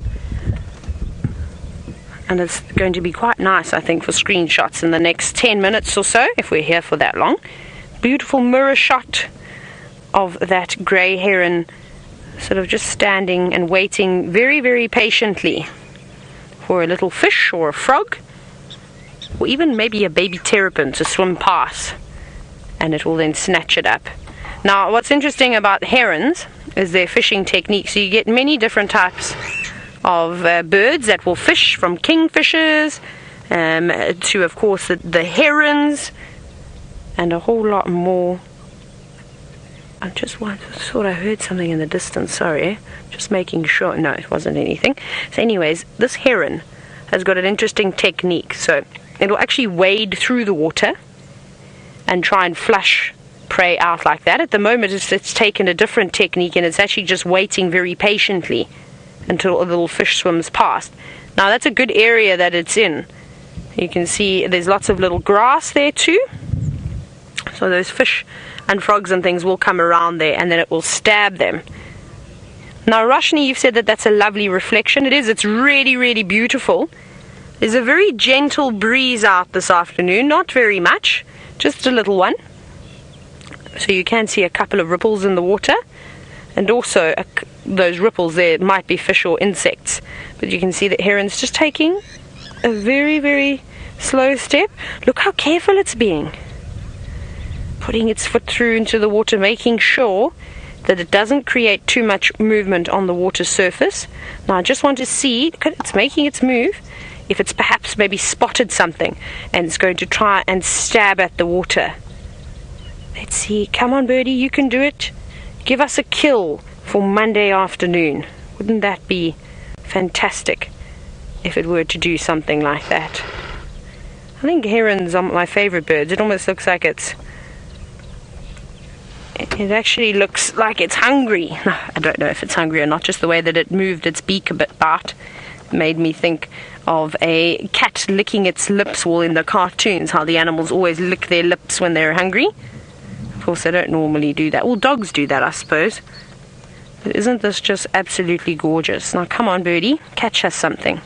And it's going to be quite nice, I think, for screenshots in the next 10 minutes or so, if we're here for that long. Beautiful mirror shot of that grey heron sort of just standing and waiting very, very patiently for a little fish or a frog, or even maybe a baby terrapin to swim past, and it will then snatch it up. Now, what's interesting about herons is their fishing technique. So you get many different types of birds that will fish, from kingfishers to, of course, the herons, and a whole lot more. I just thought I heard something in the distance, sorry. Just making sure. No, it wasn't anything. So anyways, this heron has got an interesting technique. So it'll actually wade through the water and try and flush prey out like that. At the moment it's taken a different technique, and it's actually just waiting very patiently until a little fish swims past. Now that's a good area that it's in. You can see there's lots of little grass there too, so those fish and frogs and things will come around there, and then it will stab them. Now Roshni, you've said that that's a lovely reflection. It is. It's really, really beautiful. There's a very gentle breeze out this afternoon, not very much, just a little one. So you can see a couple of ripples in the water, and also those ripples there might be fish or insects, but you can see that heron's just taking a very, very slow step. Look how careful it's being, putting its foot through into the water, making sure that it doesn't create too much movement on the water surface. Now I just want to see, it's making its move, if it's perhaps maybe spotted something and it's going to try and stab at the water. Let's see. Come on, birdie, you can do it. Give us a kill for Monday afternoon. Wouldn't that be fantastic if it were to do something like that? I think herons are my favorite birds. It almost looks like it actually looks like it's hungry. I don't know if it's hungry or not, just the way that it moved its beak a bit about made me think of a cat licking its lips. Well, in the cartoons, how the animals always lick their lips when they're hungry. Of course, they don't normally do that. Well, dogs do that, I suppose. But isn't this just absolutely gorgeous? Now, come on, birdie, catch us something.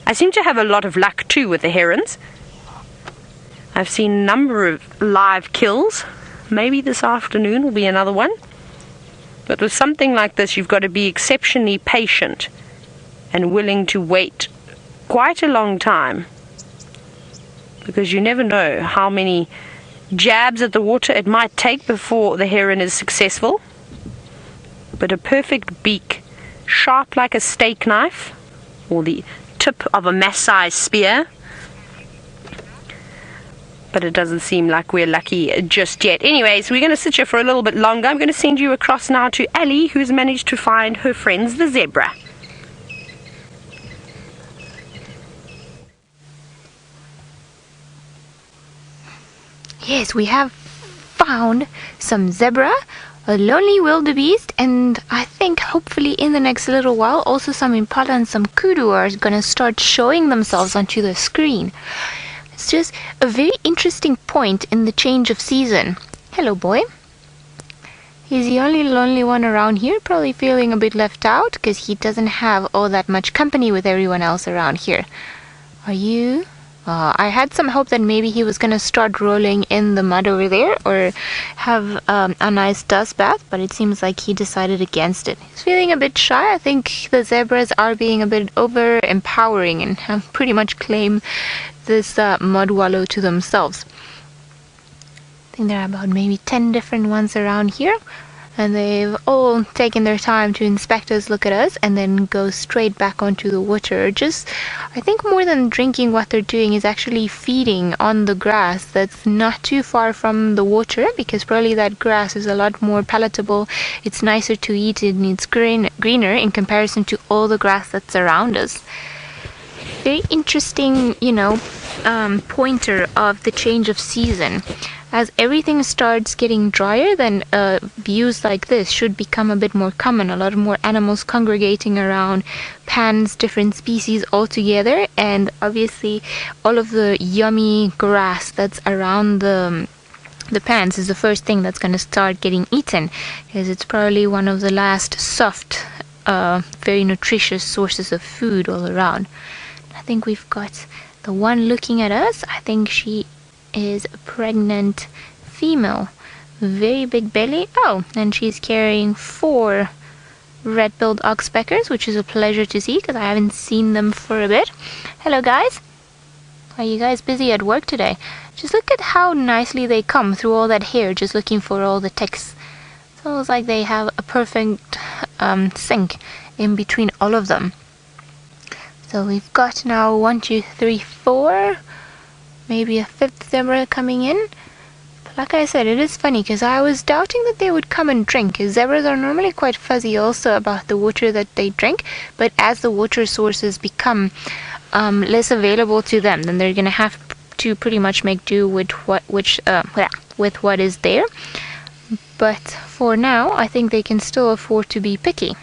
I seem to have a lot of luck, too, with the herons. I've seen a number of live kills. Maybe this afternoon will be another one. But with something like this, you've got to be exceptionally patient and willing to wait quite a long time, because you never know how many jabs at the water it might take before the heron is successful. But a perfect beak, sharp like a steak knife or the tip of a Maasai spear. But it doesn't seem like we're lucky just yet. Anyways, we're going to sit here for a little bit longer. I'm going to send you across now to Ali, who's managed to find her friends, the zebra. Yes, we have found some zebra, a lonely wildebeest, and I think hopefully in the next little while also some impala and some kudu are going to start showing themselves onto the screen. It's just a very interesting point in the change of season. Hello, boy. He's the only lonely one around here, probably feeling a bit left out because he doesn't have all that much company with everyone else around here. Are you? I had some hope that maybe he was going to start rolling in the mud over there or have a nice dust bath, but it seems like he decided against it. He's feeling a bit shy. I think the zebras are being a bit over-empowering and have pretty much claimed this mud wallow to themselves. I think there are about maybe 10 different ones around here. And they've all taken their time to inspect us, look at us, and then go straight back onto the water. Just, I think more than drinking, what they're doing is actually feeding on the grass that's not too far from the water, because probably that grass is a lot more palatable. It's nicer to eat and it's greener in comparison to all the grass that's around us. Very interesting, pointer of the change of season. As everything starts getting drier, then views like this should become a bit more common. A lot more animals congregating around pans, different species all together, and obviously all of the yummy grass that's around the pans is the first thing that's going to start getting eaten, because it's probably one of the last soft, very nutritious sources of food all around. I think we've got the one looking at us. I think she is a pregnant female, very big belly. Oh, and she's carrying 4 red-billed oxpeckers, which is a pleasure to see because I haven't seen them for a bit. Hello guys, are you guys busy at work today? Just look at how nicely they come through all that hair, just looking for all the ticks. It's almost like they have a perfect sync in between all of them. So we've got now 1, 2, 3, 4, maybe a 5th zebra coming in. But like I said, it is funny because I was doubting that they would come and drink, because zebras are normally quite fuzzy also about the water that they drink, but as the water sources become less available to them, then they're going to have to pretty much make do with what is there. But for now, I think they can still afford to be picky.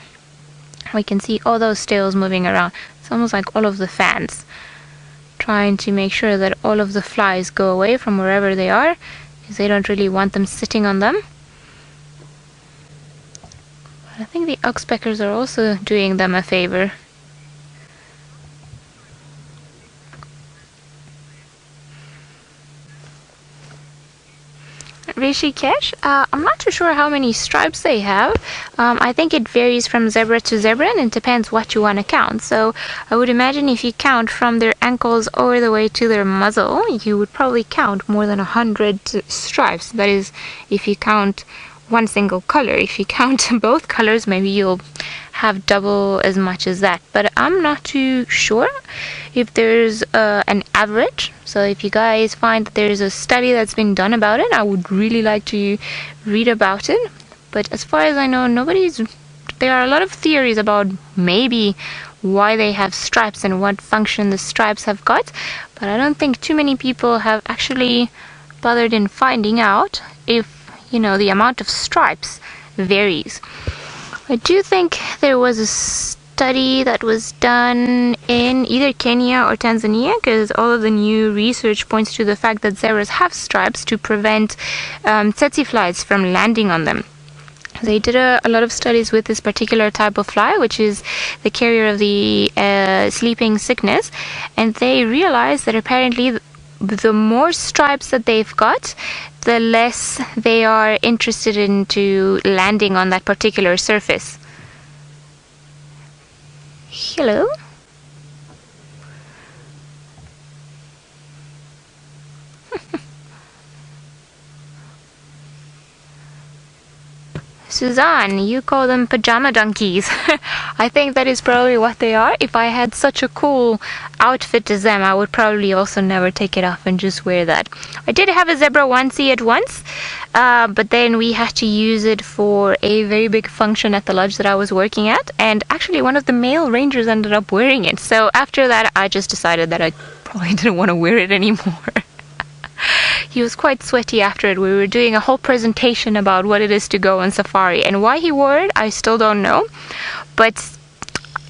We can see all those tails moving around. It's almost like all of the fans, trying to make sure that all of the flies go away from wherever they are, because they don't really want them sitting on them. But I think the oxpeckers are also doing them a favor. Rishikesh, I'm not too sure how many stripes they have. I think it varies from zebra to zebra, and it depends what you want to count. So I would imagine if you count from their ankles all the way to their muzzle, you would probably count more than 100 stripes. That is, if you count one single color. If you count both colors, maybe you'll have double as much as that. But I'm not too sure if there's an average. So if you guys find that there's a study that's been done about it, I would really like to read about it. But as far as I know, there are a lot of theories about maybe why they have stripes and what function the stripes have got, but I don't think too many people have actually bothered in finding out if, the amount of stripes varies. I do think there was a study that was done in either Kenya or Tanzania, because all of the new research points to the fact that zebras have stripes to prevent tsetse flies from landing on them. They did a lot of studies with this particular type of fly, which is the carrier of the sleeping sickness, and they realized that apparently the more stripes that they've got, the less they are interested into landing on that particular surface. Hello? Suzanne, you call them pajama donkeys. I think that is probably what they are. If I had such a cool outfit as them, I would probably also never take it off and just wear that. I did have a zebra onesie at once, but then we had to use it for a very big function at the lodge that I was working at, and actually one of the male rangers ended up wearing it. So after that, I just decided that I probably didn't want to wear it anymore. He was quite sweaty after it. We were doing a whole presentation about what it is to go on safari, and why he wore it, I still don't know. But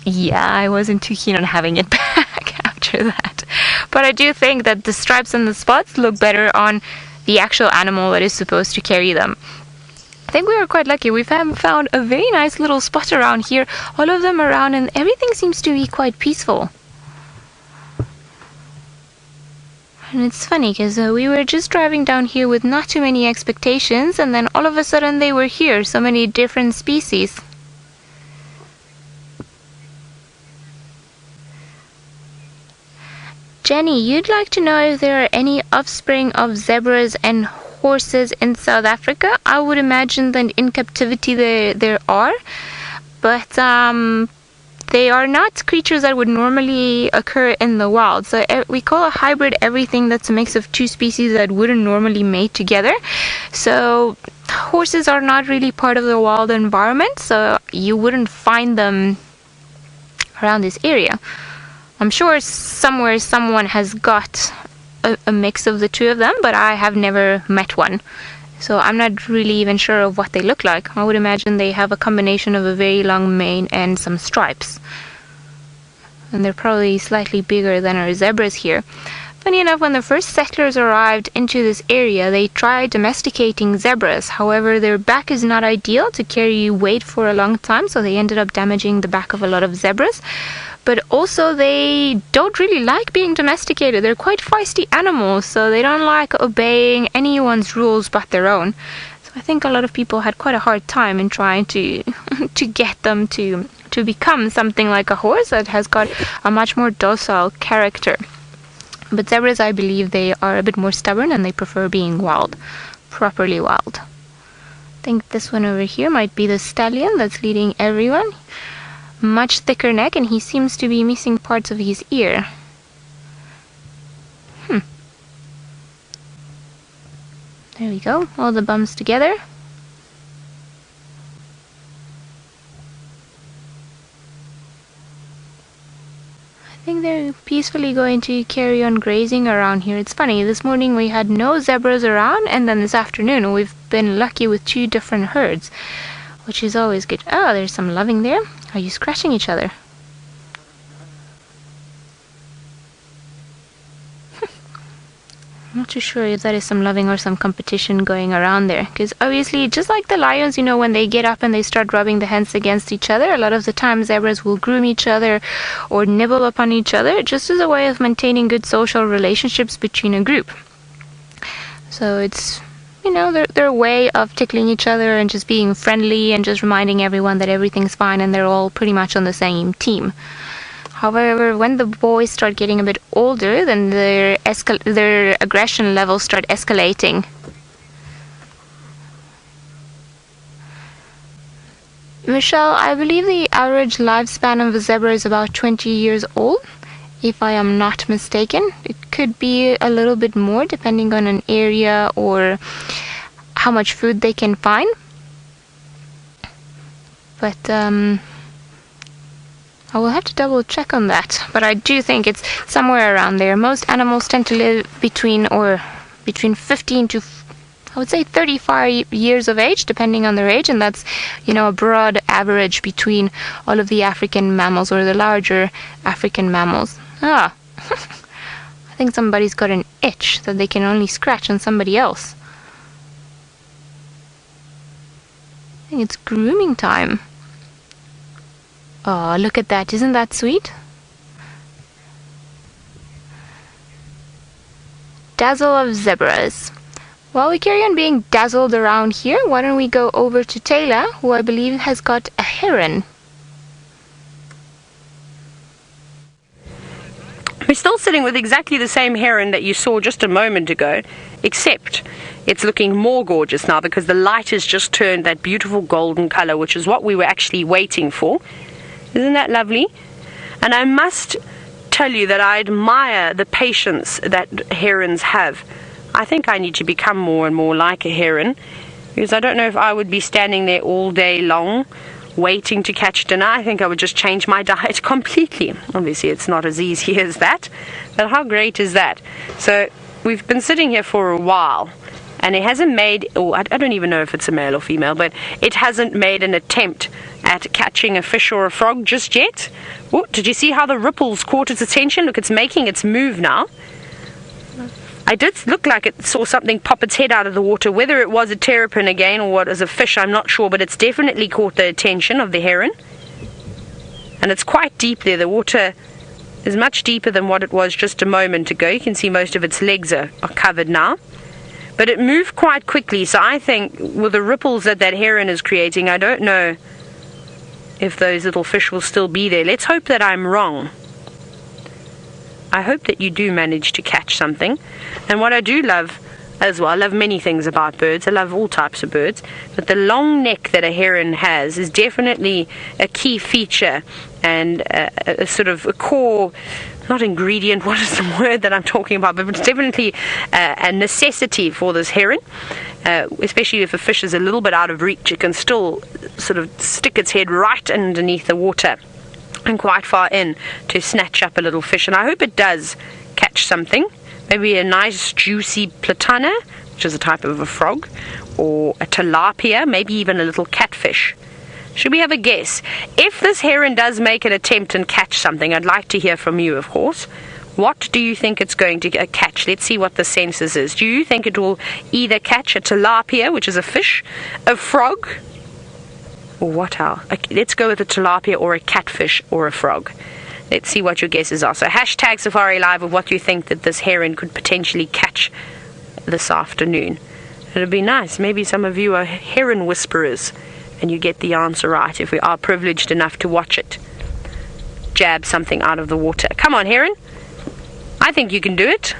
yeah, I wasn't too keen on having it back after that. But I do think that the stripes and the spots look better on the actual animal that is supposed to carry them. I think we were quite lucky. We've found a very nice little spot around here, all of them around, and everything seems to be quite peaceful. And it's funny because we were just driving down here with not too many expectations, and then all of a sudden they were here, so many different species. Jenny, you'd like to know if there are any offspring of zebras and horses in South Africa? I would imagine that in captivity there are, but they are not creatures that would normally occur in the wild. So we call a hybrid everything that's a mix of two species that wouldn't normally mate together. So horses are not really part of the wild environment, so you wouldn't find them around this area. I'm sure somewhere someone has got a mix of the two of them, but I have never met one. So I'm not really even sure of what they look like. I would imagine they have a combination of a very long mane and some stripes. And they're probably slightly bigger than our zebras here. Funny enough, when the first settlers arrived into this area, they tried domesticating zebras. However, their back is not ideal to carry weight for a long time, so they ended up damaging the back of a lot of zebras. But also, they don't really like being domesticated. They're quite feisty animals, so they don't like obeying anyone's rules but their own. So I think a lot of people had quite a hard time in trying to get them to become something like a horse that has got a much more docile character. But zebras, I believe, they are a bit more stubborn and they prefer being wild, properly wild. I think this one over here might be the stallion that's leading everyone. Much thicker neck, and he seems to be missing parts of his ear. There we go, all the bumps together. I think they're peacefully going to carry on grazing around here. It's funny, this morning we had no zebras around, and then this afternoon we've been lucky with 2 different herds, which is always good. Oh, there's some loving there. Are you scratching each other? I'm not too sure if that is some loving or some competition going around there. Because obviously, just like the lions, you know, when they get up and they start rubbing the heads against each other, a lot of the time zebras will groom each other or nibble upon each other, just as a way of maintaining good social relationships between a group. So it's, you know, their way of tickling each other and just being friendly and just reminding everyone that everything's fine and they're all pretty much on the same team. However, when the boys start getting a bit older, then their aggression levels start escalating. Michelle, I believe the average lifespan of a zebra is about 20 years old, if I am not mistaken. It could be a little bit more depending on an area or how much food they can find. But I will have to double check on that, but I do think it's somewhere around there. Most animals tend to live between 15 to, I would say, 35 years of age, depending on their age, and that's, you know, a broad average between all of the African mammals, or the larger African mammals. I think somebody's got an itch that they can only scratch on somebody else. I think it's grooming time. Oh, look at that. Isn't that sweet? Dazzle of zebras. While we carry on being dazzled around here, why don't we go over to Taylor, who I believe has got a heron. We're still sitting with exactly the same heron that you saw just a moment ago, except it's looking more gorgeous now because the light has just turned that beautiful golden color, which is what we were actually waiting for. Isn't that lovely? And I must tell you that I admire the patience that herons have. I think I need to become more and more like a heron, because I don't know if I would be standing there all day long waiting to catch dinner. I think I would just change my diet completely. Obviously it's not as easy as that, but how great is that? So we've been sitting here for a while, and it hasn't made, or I don't even know if it's a male or female, but it hasn't made an attempt at catching a fish or a frog just yet. Oh, did you see how the ripples caught its attention? Look, it's making its move now. I did look like it saw something pop its head out of the water. Whether it was a terrapin again or what is a fish, I'm not sure, but it's definitely caught the attention of the heron. And it's quite deep there. The water is much deeper than what it was just a moment ago. You can see most of its legs are covered now. But it moved quite quickly, so I think with the ripples that heron is creating, I don't know if those little fish will still be there. Let's hope that I'm wrong. I hope that you do manage to catch something. And what I do love as well. I love many things about birds. I love all types of birds. But the long neck that a heron has is definitely a key feature and a sort of a core, not ingredient, what is the word that I'm talking about, but it's definitely a necessity for this heron. Especially if a fish is a little bit out of reach, it can still sort of stick its head right underneath the water and quite far in to snatch up a little fish. And I hope it does catch something. Maybe a nice juicy platana, which is a type of a frog, or a tilapia, maybe even a little catfish. Should we have a guess? If this heron does make an attempt and catch something, I'd like to hear from you, of course. What do you think it's going to catch? Let's see what the census is. Do you think it will either catch a tilapia, which is a fish, a frog, or what else? Let's go with a tilapia or a catfish or a frog. Let's see what your guesses are. So hashtag Safari Live of what you think that this heron could potentially catch this afternoon. It'll be nice. Maybe some of you are heron whisperers and you get the answer right if we are privileged enough to watch it jab something out of the water. Come on, heron. I think you can do it.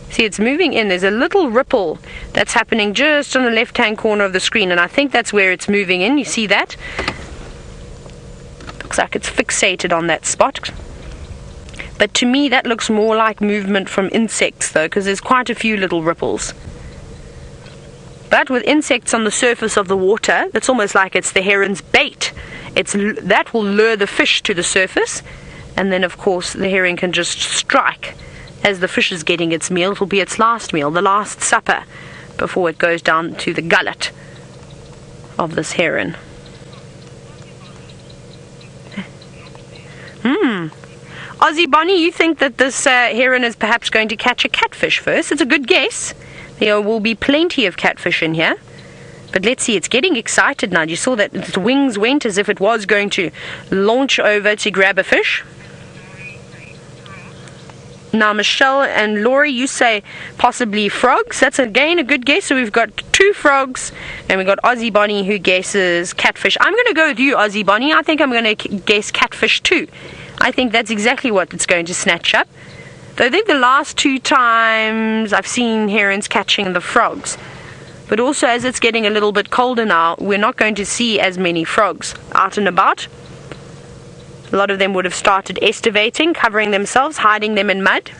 See, it's moving in. There's a little ripple that's happening just on the left-hand corner of the screen, and I think that's where it's moving in. You see that? Looks like it's fixated on that spot. But to me, that looks more like movement from insects, though, because there's quite a few little ripples. But with insects on the surface of the water, it's almost like it's the heron's bait. That will lure the fish to the surface, and then, of course, the heron can just strike. As the fish is getting its meal, it will be its last meal, the last supper, before it goes down to the gullet of this heron. Aussie Bonnie, you think that this heron is perhaps going to catch a catfish first? It's a good guess. There will be plenty of catfish in here. But let's see, it's getting excited now. You saw that its wings went as if it was going to launch over to grab a fish. Now, Michelle and Laurie, you say possibly frogs. That's again a good guess. So we've got 2 frogs, and we've got Aussie Bonnie who guesses catfish. I'm going to go with you, Aussie Bonnie. I think I'm going to guess catfish too. I think that's exactly what it's going to snatch up. Though I think the last 2 times I've seen herons catching the frogs. But also, as it's getting a little bit colder now, we're not going to see as many frogs out and about. A lot of them would have started estivating, covering themselves, hiding them in mud.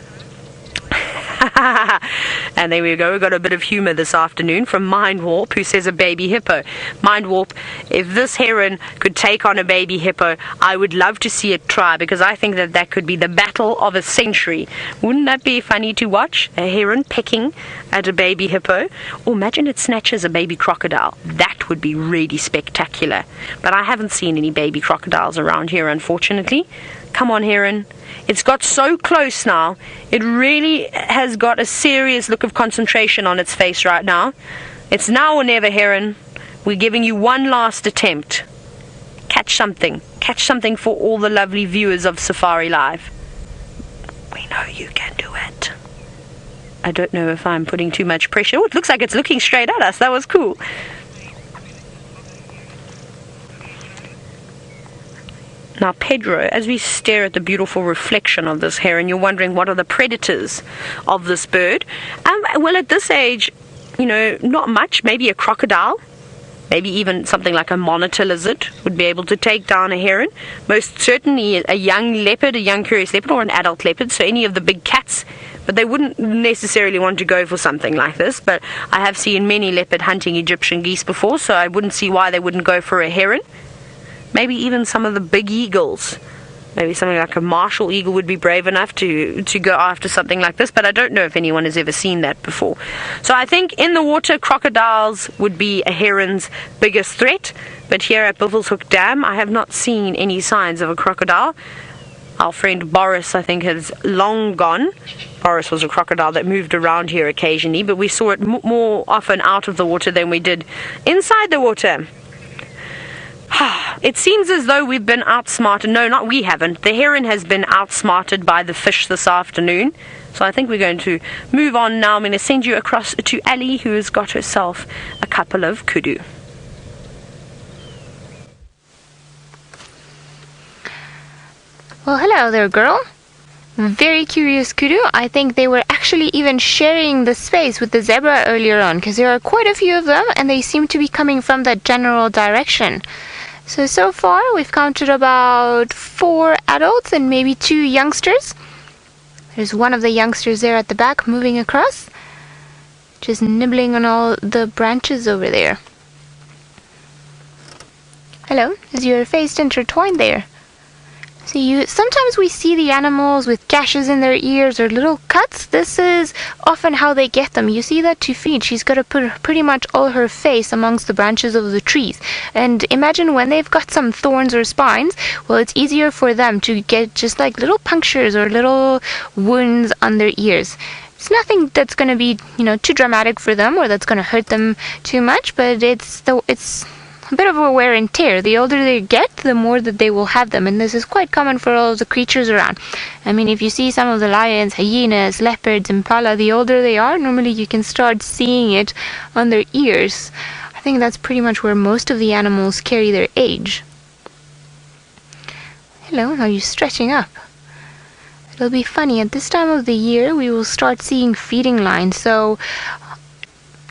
And there we go. We got a bit of humor this afternoon from Mind Warp, who says a baby hippo. Mind Warp, if this heron could take on a baby hippo, I would love to see it try, because I think that that could be the battle of a century. Wouldn't that be funny to watch? A heron pecking at a baby hippo? Or imagine it snatches a baby crocodile. That would be really spectacular. But I haven't seen any baby crocodiles around here, unfortunately. Come on, heron. It's got so close now. It really has got a serious look of concentration on its face right now. It's now or never, heron. We're giving you one last attempt. Catch something. Catch something for all the lovely viewers of Safari Live. We know you can do it. I don't know if I'm putting too much pressure. Oh, it looks like it's looking straight at us. That was cool. Now, Pedro, as we stare at the beautiful reflection of this heron, you're wondering what are the predators of this bird. Well, at this age, not much. Maybe a crocodile. Maybe even something like a monitor lizard would be able to take down a heron. Most certainly a young leopard, a young curious leopard, or an adult leopard. So any of the big cats. But they wouldn't necessarily want to go for something like this. But I have seen many leopard hunting Egyptian geese before, so I wouldn't see why they wouldn't go for a heron. Maybe even some of the big eagles. Maybe something like a martial eagle would be brave enough to go after something like this, but I don't know if anyone has ever seen that before. So I think in the water, crocodiles would be a heron's biggest threat, but here at Buffelshoek Dam, I have not seen any signs of a crocodile. Our friend Boris, I think, has long gone. Boris was a crocodile that moved around here occasionally, but we saw it more often out of the water than we did inside the water. It seems as though we've been outsmarted. No, not we haven't. The heron has been outsmarted by the fish this afternoon. So I think we're going to move on now. I'm going to send you across to Ali, who has got herself a couple of kudu. Well, hello there, girl. Very curious kudu. I think they were actually actually even sharing the space with the zebra earlier on, because there are quite a few of them and they seem to be coming from that general direction. So far we've counted about 4 adults and maybe 2 youngsters. There's one of the youngsters there at the back moving across, just nibbling on all the branches over there. Hello, is your face intertwined there? Sometimes we see the animals with gashes in their ears or little cuts. This is often how they get them. You see that to feed, she's got to put pretty much all her face amongst the branches of the trees. And imagine when they've got some thorns or spines, well, it's easier for them to get just like little punctures or little wounds on their ears. It's nothing that's going to be, too dramatic for them or that's going to hurt them too much, but it's a bit of a wear and tear. The older they get, the more that they will have them, and this is quite common for all of the creatures around. I mean, if you see some of the lions, hyenas, leopards, impala, the older they are, normally you can start seeing it on their ears. I think that's pretty much where most of the animals carry their age. Hello, are you stretching up? It'll be funny, at this time of the year we will start seeing feeding lines, so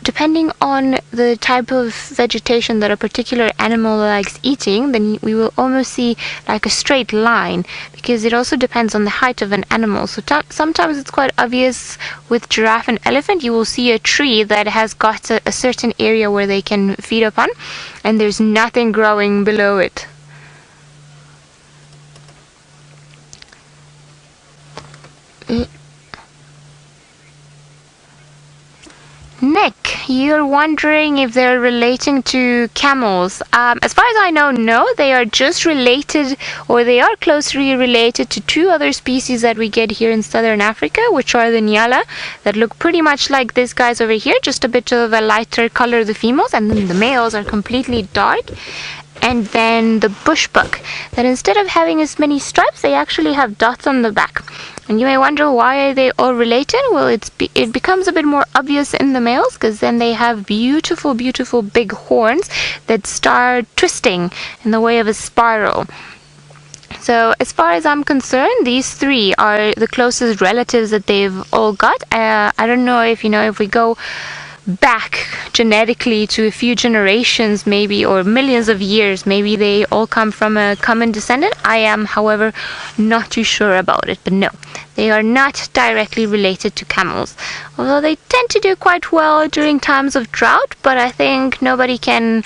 depending on the type of vegetation that a particular animal likes eating, then we will almost see like a straight line, because it also depends on the height of an animal. So sometimes it's quite obvious with giraffe and elephant. You will see a tree that has got a certain area where they can feed upon, and there's nothing growing below it. Nick, you're wondering if they're relating to camels. As far as I know, no, they are just related, or they are closely related to 2 other species that we get here in southern Africa, which are the nyala, that look pretty much like these guys over here, just a bit of a lighter color, the females, and then the males are completely dark. And then the bushbuck, that instead of having as many stripes, they actually have dots on the back. And you may wonder, why are they all related? Well, it becomes a bit more obvious in the males, because then they have beautiful, beautiful big horns that start twisting in the way of a spiral. So as far as I'm concerned, these 3 are the closest relatives that they've all got. I don't know if we go back genetically to a few generations maybe, or millions of years, maybe they all come from a common descendant. I am, however, not too sure about it, but no, they are not directly related to camels, although they tend to do quite well during times of drought. But I think nobody can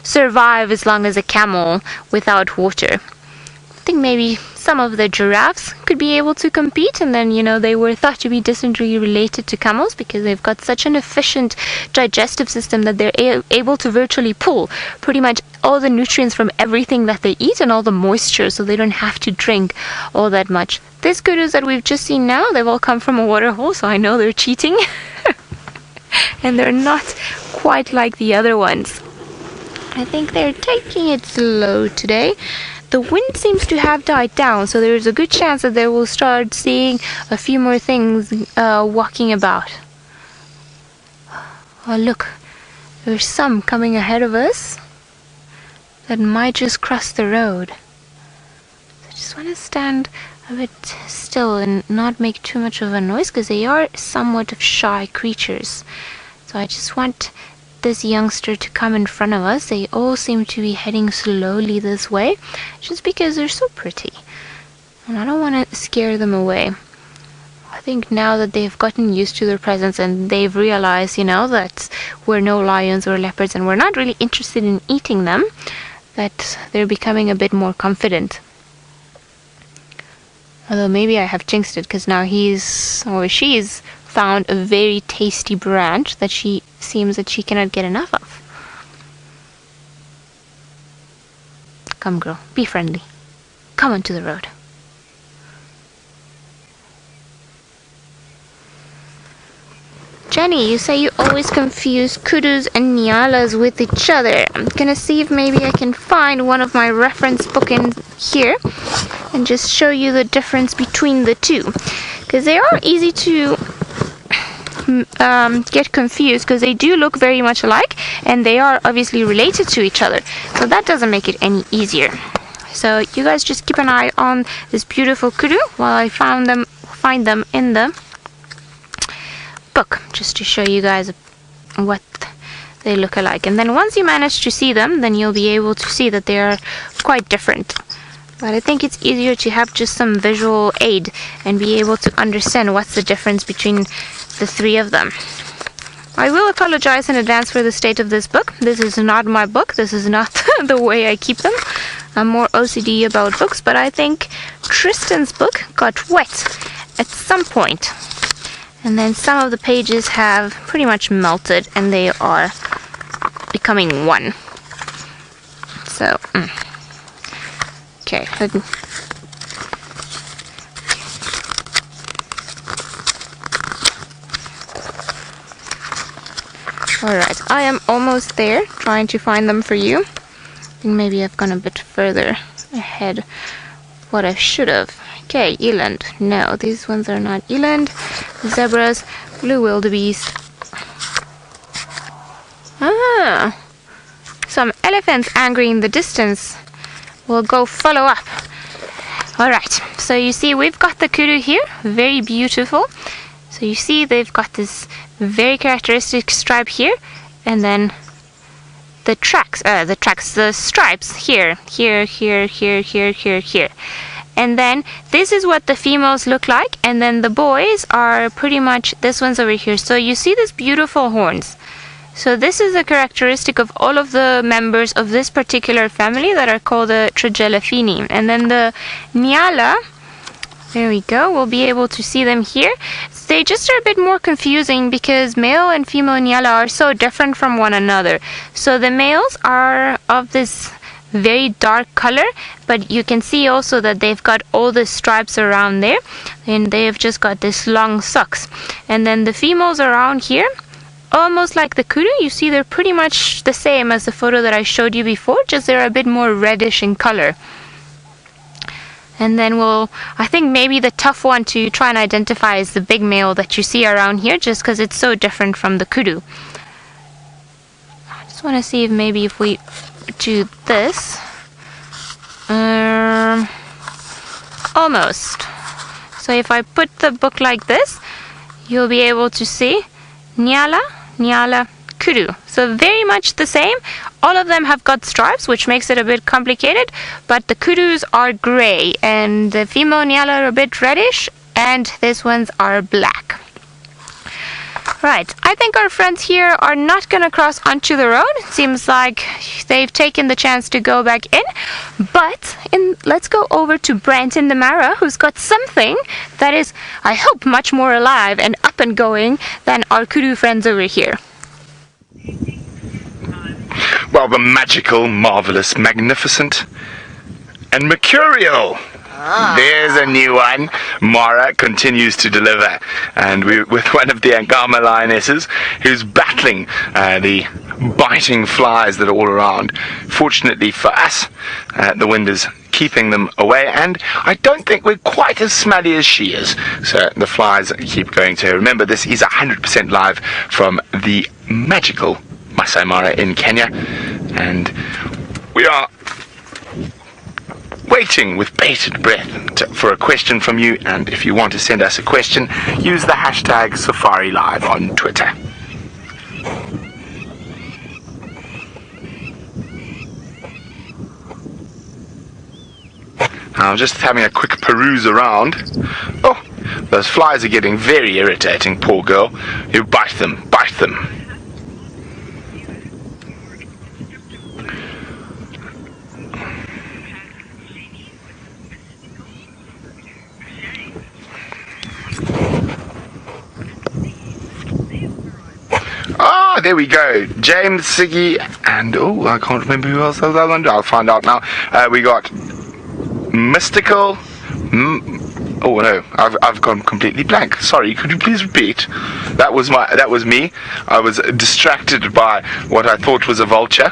survive as long as a camel without water. I think maybe some of the giraffes could be able to compete, and then they were thought to be distantly related to camels because they've got such an efficient digestive system that they're able to virtually pull pretty much all the nutrients from everything that they eat and all the moisture, so they don't have to drink all that much. These kudus that we've just seen now, they've all come from a water hole, so I know they're cheating. And they're not quite like the other ones. I think they're taking it slow today. The wind seems to have died down, so there's a good chance that they will start seeing a few more things walking about. Oh, look, there's some coming ahead of us that might just cross the road. So I just want to stand a bit still and not make too much of a noise, because they are somewhat of shy creatures. So I just want this youngster to come in front of us. They all seem to be heading slowly this way, just because they're so pretty, and I don't want to scare them away. I think now that they've gotten used to their presence and they've realized, that we're no lions or leopards and we're not really interested in eating them, that they're becoming a bit more confident. Although maybe I have jinxed it, because now she's found a very tasty branch that she seems that she cannot get enough of. Come, girl, be friendly. Come onto the road. Jenny, you say you always confuse kudus and nyalas with each other. I'm gonna see if maybe I can find one of my reference book in here and just show you the difference between the 2, because they are easy to get confused, because they do look very much alike and they are obviously related to each other, so that doesn't make it any easier. So you guys just keep an eye on this beautiful kudu while I find them in the book, just to show you guys what they look alike. And then once you manage to see them, then you'll be able to see that they are quite different. But I think it's easier to have just some visual aid and be able to understand what's the difference between the three of them. I will apologize in advance for the state of this book. This is not my book. This is not the way I keep them. I'm more OCD about books, but I think Tristan's book got wet at some point. And then some of the pages have pretty much melted and they are becoming one. So, okay. Alright, I am almost there, trying to find them for you. I think maybe I've gone a bit further ahead what I should have. Okay, eland. No, these ones are not eland. Zebras, blue wildebeest. Ah, some elephants angry in the distance. We'll go follow up. Alright, so you see we've got the kudu here, very beautiful. So you see they've got this very characteristic stripe here, and then the stripes here. And then this is what the females look like, and then the boys are pretty much this one's over here. So you see these beautiful horns. So this is a characteristic of all of the members of this particular family that are called the Trigelaphini. And then the Nyala, there we go, we'll be able to see them here. They just are a bit more confusing because male and female Nyala are so different from one another. So the males are of this very dark color, but you can see also that they've got all the stripes around there, and they've just got this long socks. And then the females around here, almost like the kudu, you see they're pretty much the same as the photo that I showed you before, just they're a bit more reddish in color. And then I think maybe the tough one to try and identify is the big male that you see around here, just because it's so different from the kudu. I just want to see if we do this. Almost. So if I put the book like this, you'll be able to see Nyala, Nyala, Kudu. So very much the same. All of them have got stripes, which makes it a bit complicated, but the Kudus are grey, and the female Nyala are a bit reddish, and these ones are black. Right, I think our friends here are not going to cross onto the road. It seems like they've taken the chance to go back in. But let's go over to Branton the Mara, who's got something that is, I hope, much more alive and up and going than our kudu friends over here. Well, the magical, marvelous, magnificent, and mercurial. There's a new one. Mara continues to deliver, and we're with one of the Angama lionesses who's battling the biting flies that are all around. Fortunately for us, the wind is keeping them away, and I don't think we're quite as smelly as she is, so the flies keep going to her. Remember, this is 100% live from the magical Masai Mara in Kenya, and we are waiting with bated breath for a question from you. And if you want to send us a question, use the hashtag SafariLive on Twitter. I'm just having a quick peruse around. Oh, those flies are getting very irritating, poor girl. You bite them, bite them. Ah, there we go. James, Siggy, and I can't remember who else was on. I'll find out now. We got Mystical. Oh no, I've gone completely blank. Sorry, could you please repeat? That was me. I was distracted by what I thought was a vulture.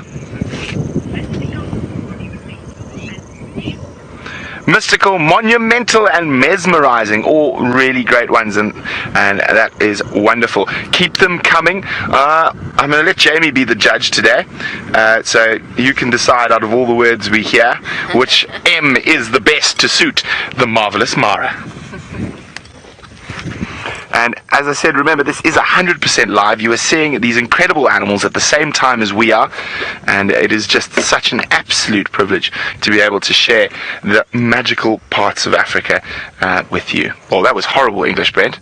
Mystical, monumental, and mesmerizing, all really great ones, and that is wonderful. Keep them coming. I'm going to let Jamie be the judge today, so you can decide out of all the words we hear which M is the best to suit the marvelous Mara. And as I said, remember, this is 100% live. You are seeing these incredible animals at the same time as we are, and it is just such an absolute privilege to be able to share the magical parts of Africa with you. Oh, that was horrible English, Brent.